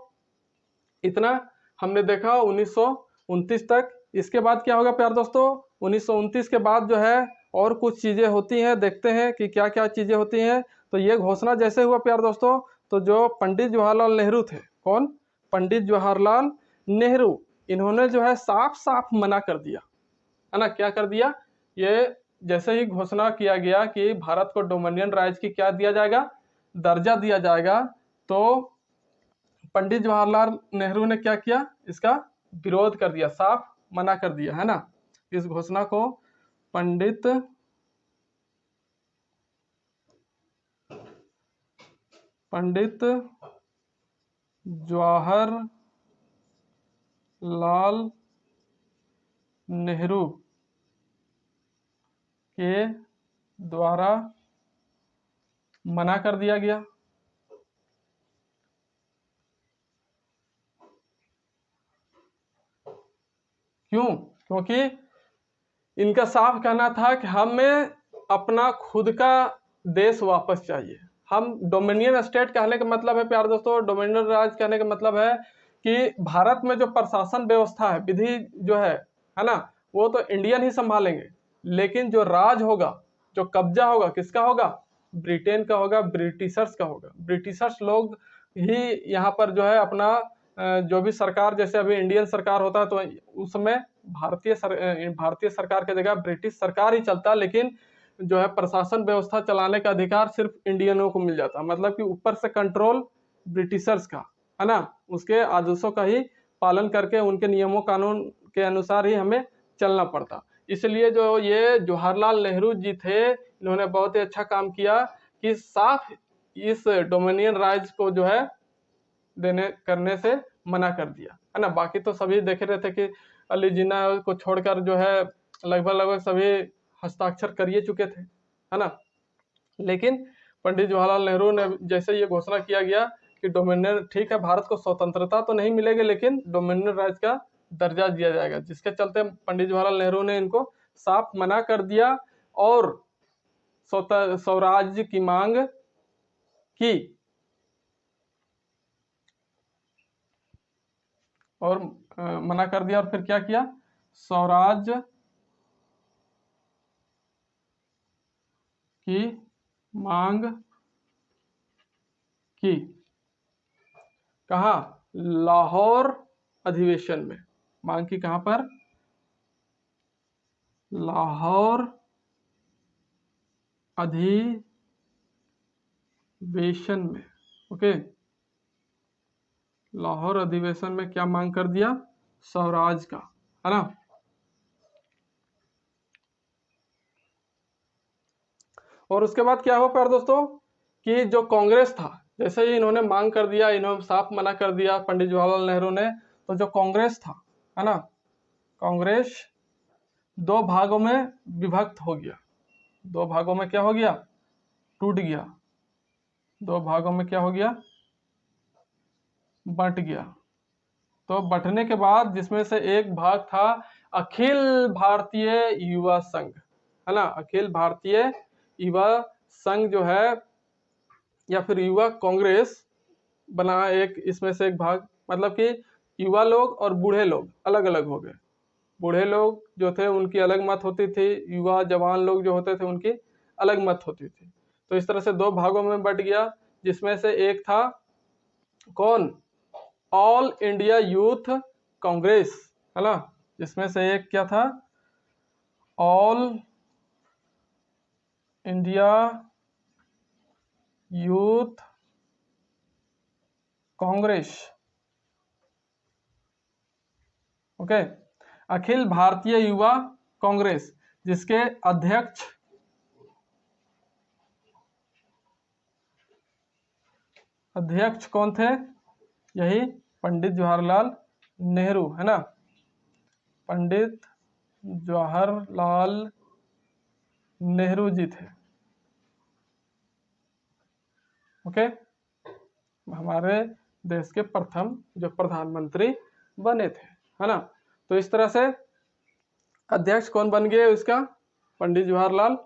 इतना हमने देखा 1929 तक। इसके बाद क्या होगा प्यारे दोस्तों? 1929 के बाद जो है और कुछ चीजें होती हैं, देखते हैं कि क्या क्या चीजें होती हैं। तो ये घोषणा जैसे हुआ प्यारे दोस्तों, तो जो पंडित जवाहरलाल नेहरू थे, कौन? पंडित जवाहरलाल नेहरू, इन्होंने जो है साफ साफ मना कर दिया, है ना। क्या कर दिया? ये जैसे ही घोषणा किया गया कि भारत को डोमिनियन राज्य की क्या दिया जाएगा? दर्जा दिया जाएगा, तो पंडित जवाहरलाल नेहरू ने क्या किया? इसका विरोध कर दिया, साफ मना कर दिया, है ना। इस घोषणा को पंडित जवाहरलाल नेहरू के द्वारा मना कर दिया गया। क्यों? क्योंकि इनका साफ कहना था कि हमें अपना खुद का देश वापस चाहिए। हम डोमिनियन स्टेट कहने का मतलब है प्यारे दोस्तों, डोमिनियन राज्य कहने का मतलब है कि भारत में जो प्रशासन व्यवस्था है, विधि जो है ना, वो तो इंडियन ही संभालेंगे, लेकिन जो राज होगा, जो कब्जा होगा, किसका होगा? ब्रिटेन का होगा, ब्रिटिशर्स का होगा। ब्रिटिशर्स लोग ही यहाँ पर जो है अपना जो भी सरकार, जैसे अभी इंडियन सरकार होता है, तो उस समय भारतीय सरकार की जगह ब्रिटिश सरकार ही चलता, लेकिन जो है प्रशासन व्यवस्था चलाने का अधिकार सिर्फ इंडियनों को मिल जाता। मतलब कि ऊपर से कंट्रोल ब्रिटिशर्स का, है ना, उसके आदेशों का ही पालन करके उनके नियमों कानून के अनुसार ही हमें चलना पड़ता। इसलिए जो ये जवाहरलाल नेहरू जी थे, इन्होंने बहुत ही अच्छा काम किया कि साफ इस डोमिनियन राज्य को जो है देने करने से मना कर दिया, है ना। बाकी तो सभी देख रहे थे कि अली जिन्ना को छोड़कर जो है लगभग सभी हस्ताक्षर कर ही चुके थे, है ना। लेकिन पंडित जवाहरलाल नेहरू ने जैसे ये घोषणा किया गया कि डोमिनियन, ठीक है, भारत को स्वतंत्रता तो नहीं मिलेगी, लेकिन डोमिनियन राज्य का दर्जा दिया जाएगा, जिसके चलते पंडित जवाहरलाल नेहरू ने इनको साफ मना कर दिया और स्वराज्य की मांग की। और मना कर दिया, और फिर क्या किया? स्वराज्य की मांग की। कहा? लाहौर अधिवेशन में। मांग की कहां पर? लाहौर अधिवेशन में। ओके, लाहौर अधिवेशन में क्या मांग कर दिया? स्वराज का, है ना। और उसके बाद क्या हुआ प्यारे दोस्तों कि जो कांग्रेस था, जैसे ही इन्होंने मांग कर दिया, इन्होंने साफ मना कर दिया पंडित जवाहरलाल नेहरू ने, तो जो कांग्रेस था, है ना, कांग्रेस दो भागों में विभक्त हो गया। दो भागों में क्या हो गया? टूट गया। दो भागों में क्या हो गया? बंट गया। तो बंटने के बाद जिसमें से एक भाग था अखिल भारतीय युवा संघ, है ना। अखिल भारतीय युवा संघ जो है, या फिर युवा कांग्रेस बना एक, इसमें से एक भाग, मतलब कि युवा लोग और बूढ़े लोग अलग अलग हो गए। बूढ़े लोग जो थे उनकी अलग मत होती थी, युवा जवान लोग जो होते थे उनकी अलग मत होती थी। तो इस तरह से दो भागों में बंट गया, जिसमें से एक था कौन? ऑल इंडिया यूथ कांग्रेस, है ना। जिसमें से एक क्या था? All India Youth Congress. Okay, Akhil Bharatiya Yuva Congress, जिसके अध्यक्ष कौन थे? यही पंडित जवाहरलाल नेहरू, है ना, पंडित जवाहरलाल नेहरू जी थे। ओके, हमारे देश के प्रथम जो प्रधानमंत्री बने थे, है ना। तो इस तरह से अध्यक्ष कौन बन गए उसका? पंडित जवाहरलाल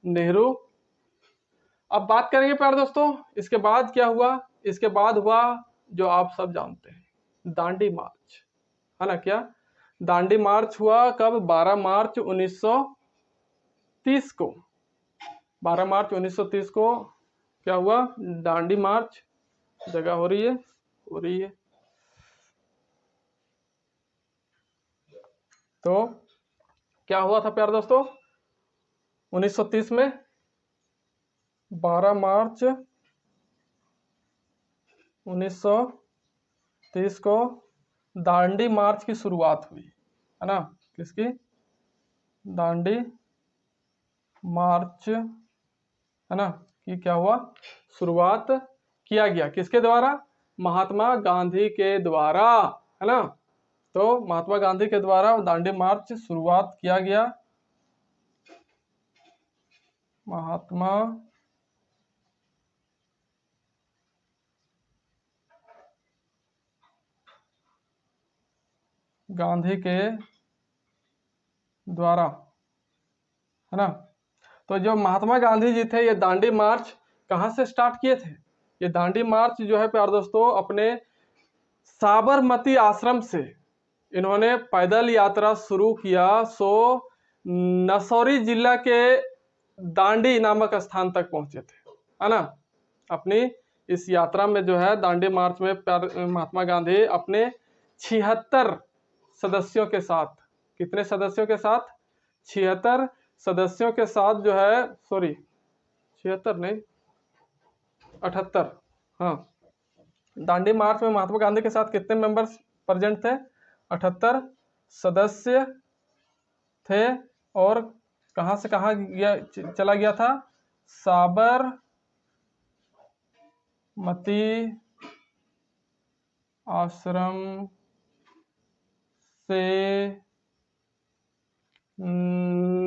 नेहरू। अब बात करेंगे प्यारे दोस्तों, इसके बाद क्या हुआ? इसके बाद हुआ जो आप सब जानते हैं, दांडी मार्च, है ना। क्या दांडी मार्च हुआ? कब? 12 मार्च 1930 को। 12 मार्च 1930 को क्या हुआ? दांडी मार्च। जगह हो रही है? तो क्या हुआ था प्यारे दोस्तों 1930 में? 12 मार्च 1930 को दांडी मार्च की शुरुआत हुई, है ना। किसकी? दांडी मार्च, है ना, कि क्या हुआ? शुरुआत किया गया। किसके द्वारा? महात्मा गांधी के द्वारा, है ना। तो महात्मा गांधी के द्वारा दांडी मार्च शुरुआत किया गया। महात्मा गांधी के द्वारा, है ना। तो जो महात्मा गांधी जी थे, ये दांडी मार्च कहाँ से स्टार्ट किए थे? ये दांडी मार्च जो है प्यारे दोस्तों अपने साबरमती आश्रम से इन्होंने पैदल यात्रा शुरू किया। सो नसौरी जिला के दांडी नामक स्थान तक पहुंचे थे, है ना। अपनी इस यात्रा में जो है दांडी मार्च में महात्मा गांधी अपने 76 सदस्यों के साथ, कितने सदस्यों के साथ? 76 सदस्यों के साथ जो है, सॉरी 76 नहीं 78, हाँ, दांडी मार्च में महात्मा गांधी के साथ कितने मेंबर्स प्रेजेंट थे? 78 सदस्य थे। और कहां से कहां चला गया था? साबरमती आश्रम से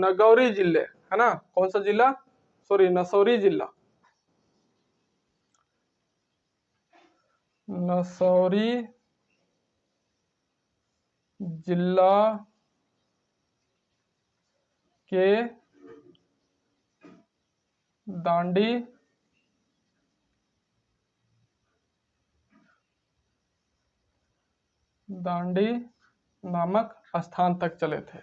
नगौरी जिले, है ना। कौन सा जिला? सॉरी नसौरी जिला, नसौरी जिला के दांडी नामक स्थान तक चले थे,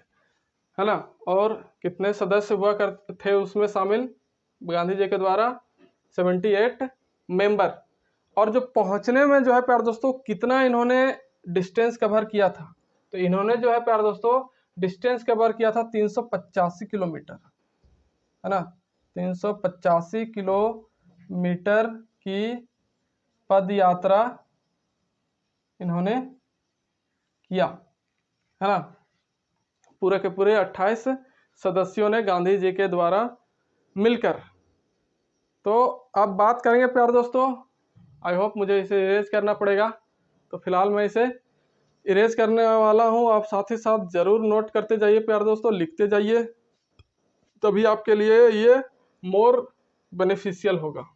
है ना। और कितने सदस्य हुआ करते थे उसमें शामिल गांधी जी के द्वारा? 78 मेंबर। और जो पहुंचने में जो है प्यारे दोस्तों कितना इन्होंने डिस्टेंस कवर किया था? तो इन्होंने जो है प्यारे दोस्तों डिस्टेंस कवर किया था 385 किलोमीटर, है ना। 385 किलोमीटर की पद यात्रा इन्होंने किया, है ना। पूरे के पूरे 28 सदस्यों ने गांधी जी के द्वारा मिलकर। तो अब बात करेंगे प्यारे दोस्तों, आई होप मुझे इसे इरेज करना पड़ेगा, तो फिलहाल मैं इसे इरेज करने वाला हूं। आप साथ ही साथ जरूर नोट करते जाइए प्यारे दोस्तों, लिखते जाइए, तभी आपके लिए ये मोर बेनिफिशियल होगा।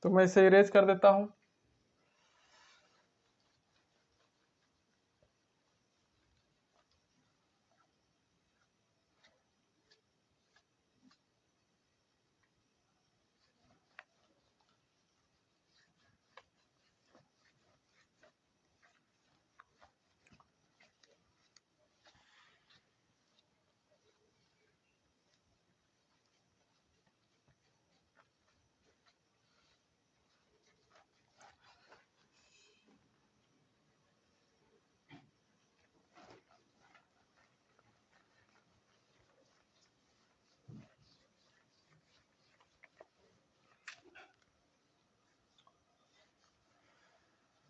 तो मैं इसे इरेज कर देता हूं।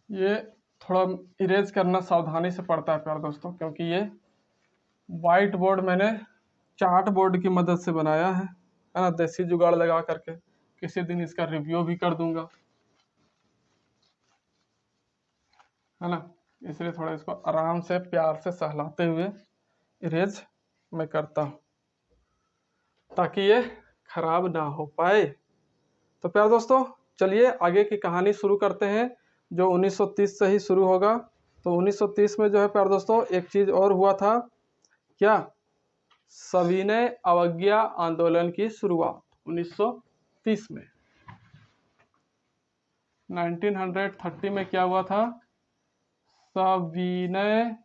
ये थोड़ा इरेज करना सावधानी से पड़ता है प्यारे दोस्तों, क्योंकि ये वाइट बोर्ड मैंने चार्ट बोर्ड की मदद से बनाया है ना, देसी जुगाड़ लगा करके। किसी दिन इसका रिव्यू भी कर दूंगा, है ना। इसलिए थोड़ा इसको आराम से प्यार से सहलाते हुए इरेज मैं करता हूँ, ताकि ये खराब ना हो पाए। तो प्यारे दोस्तों, चलिए आगे की कहानी शुरू करते हैं, जो 1930 से ही शुरू होगा। तो 1930 में जो है प्यारे दोस्तों, एक चीज और हुआ था। क्या? सविनय अवज्ञा आंदोलन की शुरुआत 1930 में। 1930 में क्या हुआ था? सविनय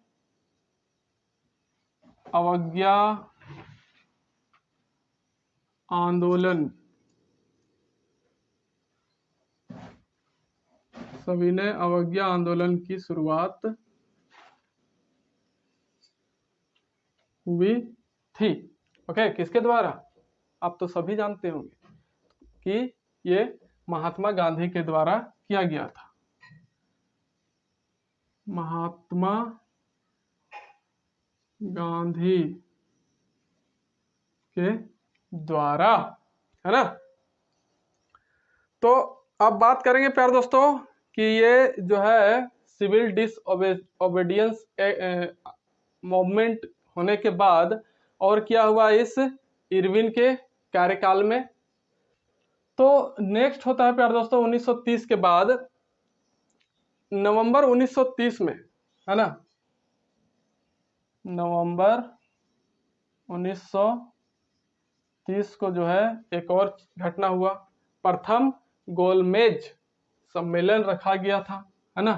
अवज्ञा आंदोलन, सविनय अवज्ञा आंदोलन की शुरुआत हुई थी। ओके, किसके द्वारा? आप तो सभी जानते होंगे कि ये महात्मा गांधी के द्वारा किया गया था। महात्मा गांधी के द्वारा, है ना। तो अब बात करेंगे प्यारे दोस्तों कि ये जो है सिविल डिसओबीडियंस मूवमेंट होने के बाद और क्या हुआ इस इरविन के कार्यकाल में। तो नेक्स्ट होता है प्यारे दोस्तों 1930 के बाद, नवंबर 1930 में, है ना, नवंबर 1930 को जो है एक और घटना हुआ। प्रथम गोलमेज सम्मेलन रखा गया था, है ना।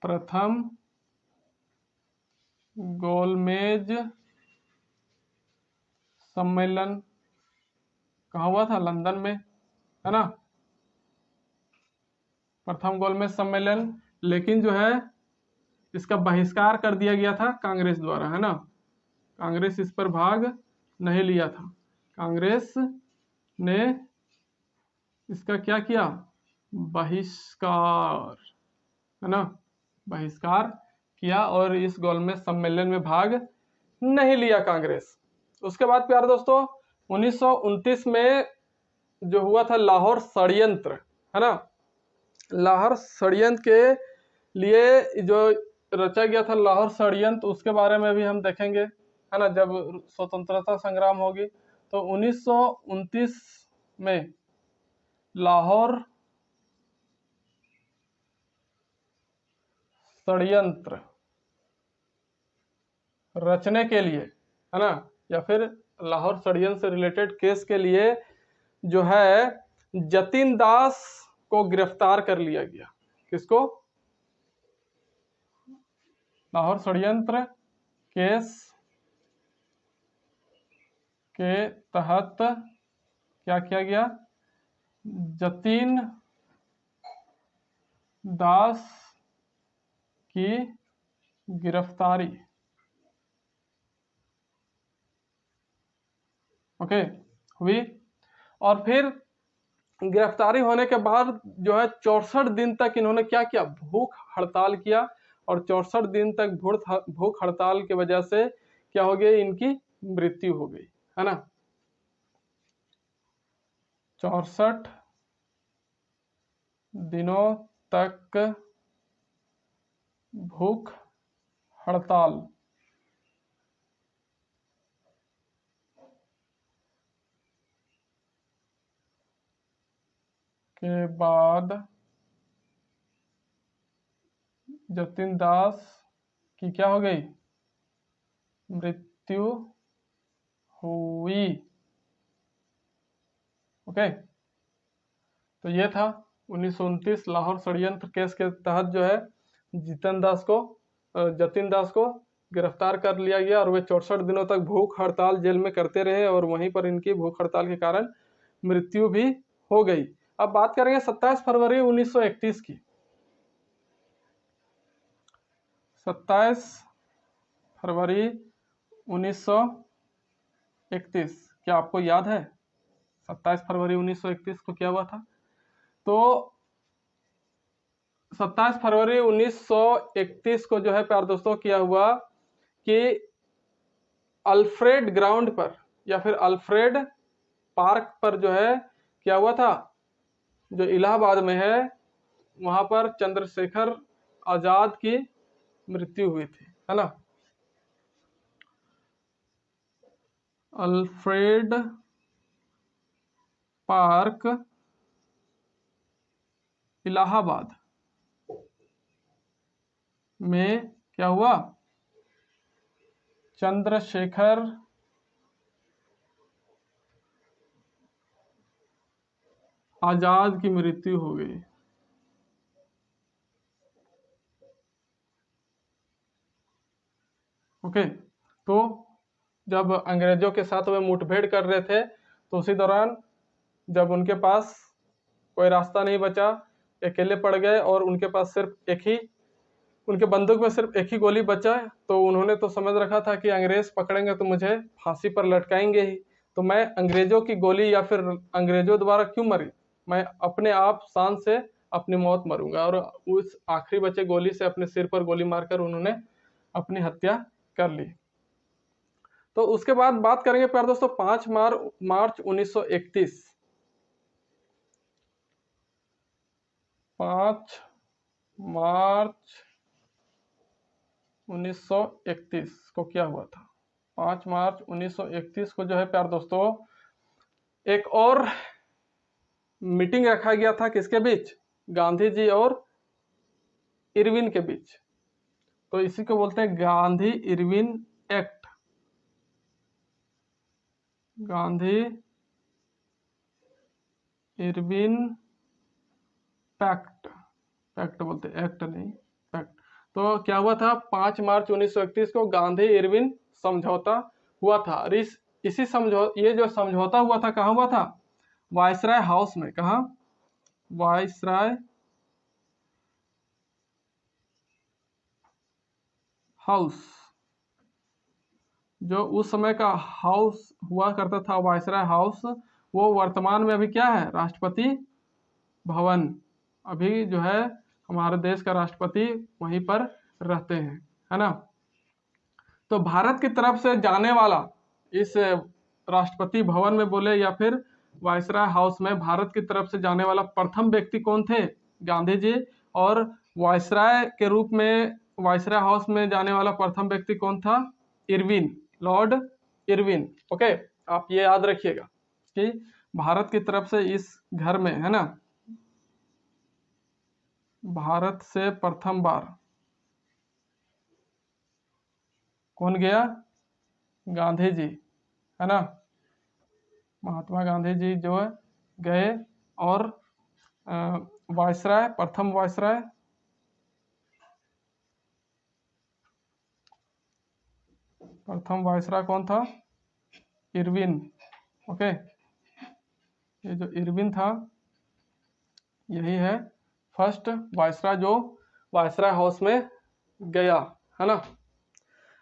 प्रथम गोलमेज सम्मेलन कहाँ हुआ था? लंदन में, है ना, प्रथम गोलमेज सम्मेलन। लेकिन जो है इसका बहिष्कार कर दिया गया था कांग्रेस द्वारा, है ना। कांग्रेस इस पर भाग नहीं लिया था। कांग्रेस ने इसका क्या किया? बहिष्कार, है ना, बहिष्कार किया और इस गोलमेज सम्मेलन में भाग नहीं लिया कांग्रेस। उसके बाद प्यारे दोस्तों 1929 में जो हुआ था लाहौर षड्यंत्र, है ना। लाहौर षड्यंत्र के लिए जो रचा गया था लाहौर षड्यंत्र, उसके बारे में भी हम देखेंगे, है ना, जब स्वतंत्रता संग्राम होगी। तो 1929 में लाहौर षड्यंत्र रचने के लिए, है ना, या फिर लाहौर षड्यंत्र से रिलेटेड केस के लिए जो है जतिन दास को गिरफ्तार कर लिया गया। किसको? लाहौर षड्यंत्र केस के तहत क्या किया गया? जतिन दास की गिरफ्तारी, ओके, हुई। और फिर गिरफ्तारी होने के बाद जो है 64 दिन तक इन्होंने क्या किया? भूख हड़ताल किया। और 64 दिन तक भूख हड़ताल की वजह से क्या हो गई? इनकी मृत्यु हो गई, है ना। 64 दिनों तक भूख हड़ताल के बाद जतिन दास की क्या हो गई? मृत्यु हुई। ओके, तो ये था 1929 लाहौर षड्यंत्र केस के तहत जो है जतिन दास को गिरफ्तार कर लिया गया और वे 64 दिनों तक भूख हड़ताल जेल में करते रहे और वहीं पर इनकी भूख हड़ताल के कारण मृत्यु भी हो गई। अब बात करेंगे 27 फरवरी 1931 की। 27 फरवरी 1931, क्या आपको याद है 27 फरवरी 1931 को क्या हुआ था? तो 27 फरवरी 1931 को जो है प्यार दोस्तों क्या हुआ कि अल्फ्रेड ग्राउंड पर या फिर अल्फ्रेड पार्क पर जो है क्या हुआ था, जो इलाहाबाद में है वहां पर चंद्रशेखर आजाद की मृत्यु हुई थी, है ना। अल्फ्रेड पार्क इलाहाबाद में क्या हुआ, चंद्रशेखर आजाद की मृत्यु हो गई। ओके, तो जब अंग्रेजों के साथ वे मुठभेड़ कर रहे थे तो उसी दौरान जब उनके पास कोई रास्ता नहीं बचा, अकेले पड़ गए और उनके पास सिर्फ एक ही, उनके बंदूक में सिर्फ एक ही गोली बचा, तो उन्होंने तो समझ रखा था कि अंग्रेज पकड़ेंगे तो मुझे फांसी पर लटकाएंगे ही, तो मैं अंग्रेजों की गोली या फिर अंग्रेजों द्वारा क्यों मरी, मैं अपने आप शान से अपनी मौत मरूंगा। और उस आखिरी बचे गोली से अपने सिर पर गोली मारकर उन्होंने अपनी हत्या कर ली। तो उसके बाद बात करेंगे प्यारे दोस्तों 5 मार्च 1931। 5 मार्च 1931 को क्या हुआ था। 5 मार्च 1931 को जो है प्यारे दोस्तों एक और मीटिंग रखा गया था, किसके बीच, गांधी जी और इरविन के बीच। तो इसी को बोलते हैं Gandhi Irwin act, Gandhi Irwin pact, pact बोलते हैं, एक्ट नहीं पैक्ट। तो क्या हुआ था 5 मार्च 1931 को गांधी इरविन समझौता हुआ था। और ये जो समझौता हुआ था कहाँ हुआ था, वायसराय हाउस में। कहाँ, वायसराय हाउस, जो उस समय का हाउस हुआ करता था वायसराय हाउस, वो वर्तमान में अभी क्या है, राष्ट्रपति भवन। अभी जो है हमारे देश का राष्ट्रपति वहीं पर रहते हैं, है ना। तो भारत की तरफ से जाने वाला, इस राष्ट्रपति भवन में बोले या फिर वायसराय हाउस में भारत की तरफ से जाने वाला प्रथम व्यक्ति कौन थे, गांधी जी। और वायसराय के रूप में वायसराय हाउस में जाने वाला प्रथम व्यक्ति कौन था, इरविन, लॉर्ड इरविन। ओके, आप ये याद रखिएगा कि भारत की तरफ से इस घर में, है ना, भारत से प्रथम बार कौन गया, गांधी जी, है ना, महात्मा गांधी जी जो है गए। और वायसराय, प्रथम वायसराय कौन था, इरविन। ओके, ये जो इरविन था यही है फर्स्ट वायसराय जो वायसराय हाउस में गया, है ना।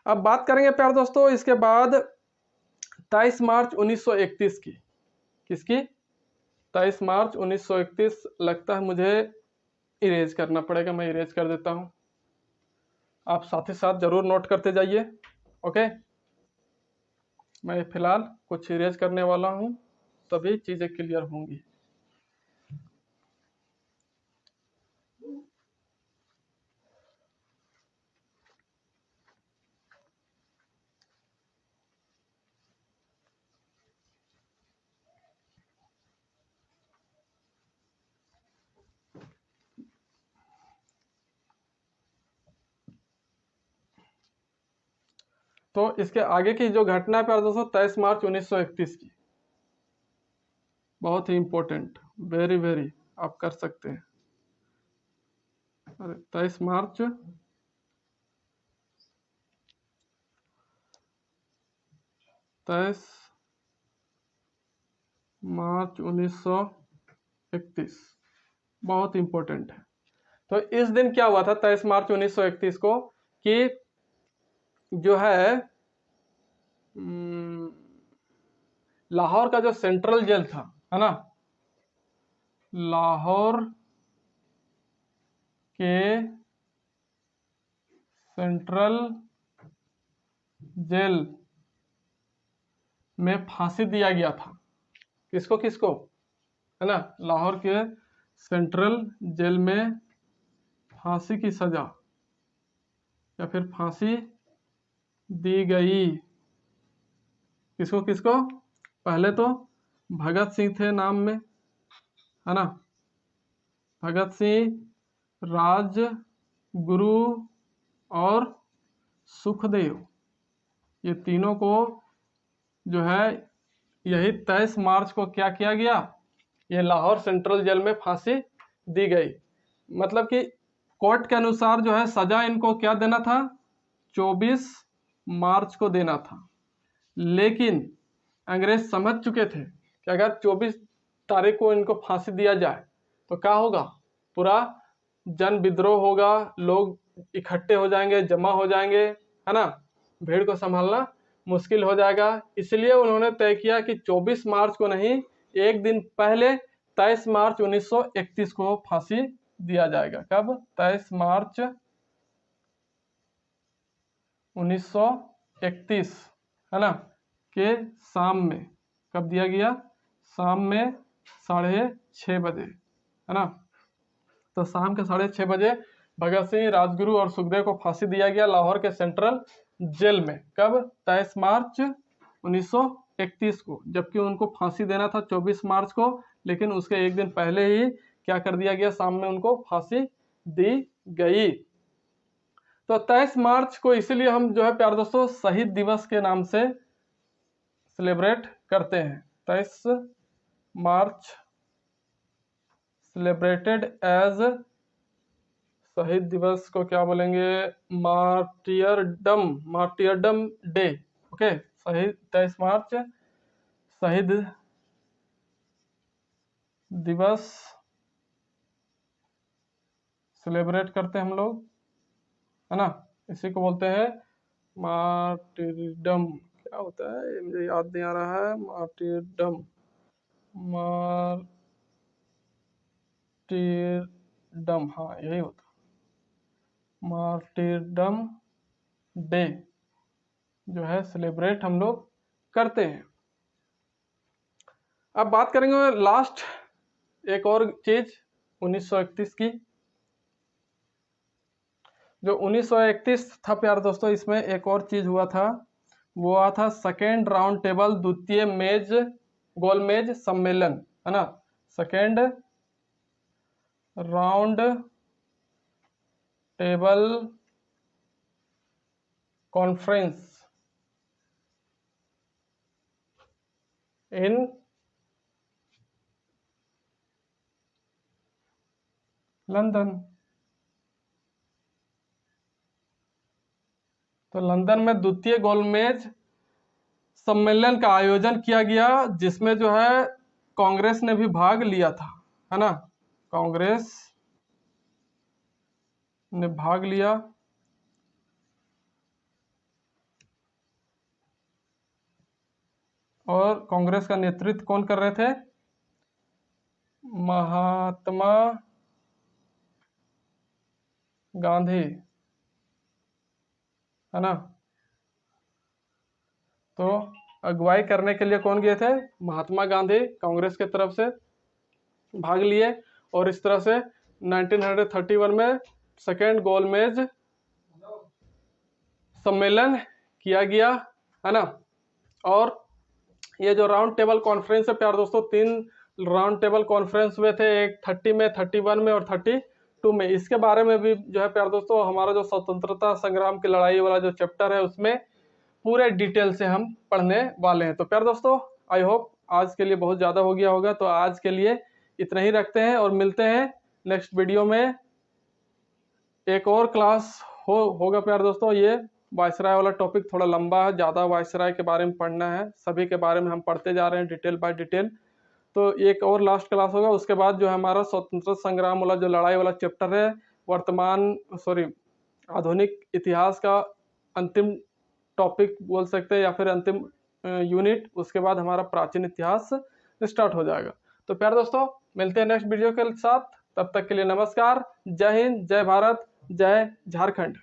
अब बात करेंगे प्यारे दोस्तों इसके बाद 23 मार्च 1931 की। किसकी, 23 मार्च 1931। लगता है मुझे इरेज करना पड़ेगा, मैं इरेज कर देता हूं, आप साथ ही साथ जरूर नोट करते जाइए। ओके, मैं फिलहाल कुछ इरेज करने वाला हूं, तभी चीजें क्लियर होंगी। तो इसके आगे की जो घटना है प्यारे दोस्तों 23 मार्च 1931 की, बहुत ही इंपॉर्टेंट, वेरी वेरी, आप कर सकते हैं। अरे 23 मार्च 1931 बहुत इंपॉर्टेंट है। तो इस दिन क्या हुआ था 23 मार्च 1931 को कि जो है लाहौर का जो सेंट्रल जेल था, है ना, लाहौर के सेंट्रल जेल में फांसी दिया गया था। किसको किसको, है ना, लाहौर के सेंट्रल जेल में फांसी की सजा या फिर फांसी दी गई। किसको किसको, पहले तो भगत सिंह थे नाम में, है ना, भगत सिंह, राजगुरु और सुखदेव, ये तीनों को जो है यही 23 मार्च को क्या किया गया, ये लाहौर सेंट्रल जेल में फांसी दी गई। मतलब कि कोर्ट के अनुसार जो है सजा इनको क्या देना था, 24 मार्च को देना था, लेकिन अंग्रेज समझ चुके थे कि अगर 24 तारीख को इनको फांसी दिया जाए तो क्या होगा, पूरा जन विद्रोह होगा, लोग इकट्ठे हो जाएंगे, जमा हो जाएंगे, है ना, भीड़ को संभालना मुश्किल हो जाएगा। इसलिए उन्होंने तय किया कि 24 मार्च को नहीं, एक दिन पहले 23 मार्च 1931 को फांसी दिया जाएगा। कब, 23 मार्च 1931, है ना, के शाम में। कब दिया गया, शाम में 6:30 बजे, है ना। तो शाम के 6:30 बजे भगत सिंह, राजगुरु और सुखदेव को फांसी दिया गया लाहौर के सेंट्रल जेल में। कब, 23 मार्च 1931 को, जबकि उनको फांसी देना था 24 मार्च को, लेकिन उसके एक दिन पहले ही क्या कर दिया गया, शाम में उनको फांसी दी गई। तो 23 मार्च को इसीलिए हम जो है प्यारे दोस्तों शहीद दिवस के नाम से सेलिब्रेट करते हैं। 23 मार्च सेलिब्रेटेड एज, शहीद दिवस को क्या बोलेंगे, मार्टियरडम डे। ओके, शहीद 23 मार्च शहीद दिवस सेलिब्रेट करते हैं हम लोग, है ना। इसी को बोलते हैं मार्टियरडम। क्या होता है ये मुझे याद नहीं आ रहा है, मार्टियरडम, मार्टियरडम, हाँ यही होता, मार्टियरडम डे जो है सेलिब्रेट हम लोग करते हैं। अब बात करेंगे लास्ट एक और चीज 1931 की। जो 1931 था प्यारे दोस्तों, इसमें एक और चीज हुआ था, वो हुआ था सेकेंड राउंड टेबल, द्वितीय मेज गोलमेज सम्मेलन, है ना, second round table conference in London. तो लंदन में द्वितीय गोलमेज सम्मेलन का आयोजन किया गया, जिसमें जो है कांग्रेस ने भी भाग लिया था, है ना, कांग्रेस ने भाग लिया। और कांग्रेस का नेतृत्व कौन कर रहे थे, महात्मा गांधी, है ना। तो अगुवाई करने के लिए कौन गए थे, महात्मा गांधी कांग्रेस की तरफ से भाग लिए। और इस तरह से 1931 में सेकेंड गोलमेज सम्मेलन किया गया, है ना। और ये जो राउंड टेबल कॉन्फ्रेंस है प्यारे दोस्तों, 3 राउंड टेबल कॉन्फ्रेंस हुए थे, एक 30 में, 31 में और 32 में। इसके बारे में भी जो है प्यारे दोस्तों हमारा जो स्वतंत्रता संग्राम की लड़ाई वाला जो चैप्टर है उसमें पूरे डिटेल से हम पढ़ने वाले हैं। तो प्यारे दोस्तों आई होप आज के लिए बहुत ज़्यादा हो गया होगा, तो आज के लिए इतना ही रखते हैं और मिलते हैं नेक्स्ट वीडियो में। एक और क्लास होगा प्यारे दोस्तों। ये वायसराय वाला टॉपिक थोड़ा लंबा है, ज़्यादा वायसराय के बारे में पढ़ना है, सभी के बारे में हम पढ़ते जा रहे हैं डिटेल बाय डिटेल। तो एक और लास्ट क्लास होगा, उसके बाद जो हमारा स्वतंत्रता संग्राम वाला जो लड़ाई वाला चैप्टर है, आधुनिक इतिहास का अंतिम टॉपिक बोल सकते हैं या फिर अंतिम यूनिट, उसके बाद हमारा प्राचीन इतिहास स्टार्ट हो जाएगा। तो प्यारे दोस्तों मिलते हैं नेक्स्ट वीडियो के साथ। तब तक के लिए नमस्कार। जय हिंद, जय भारत, जय झारखंड।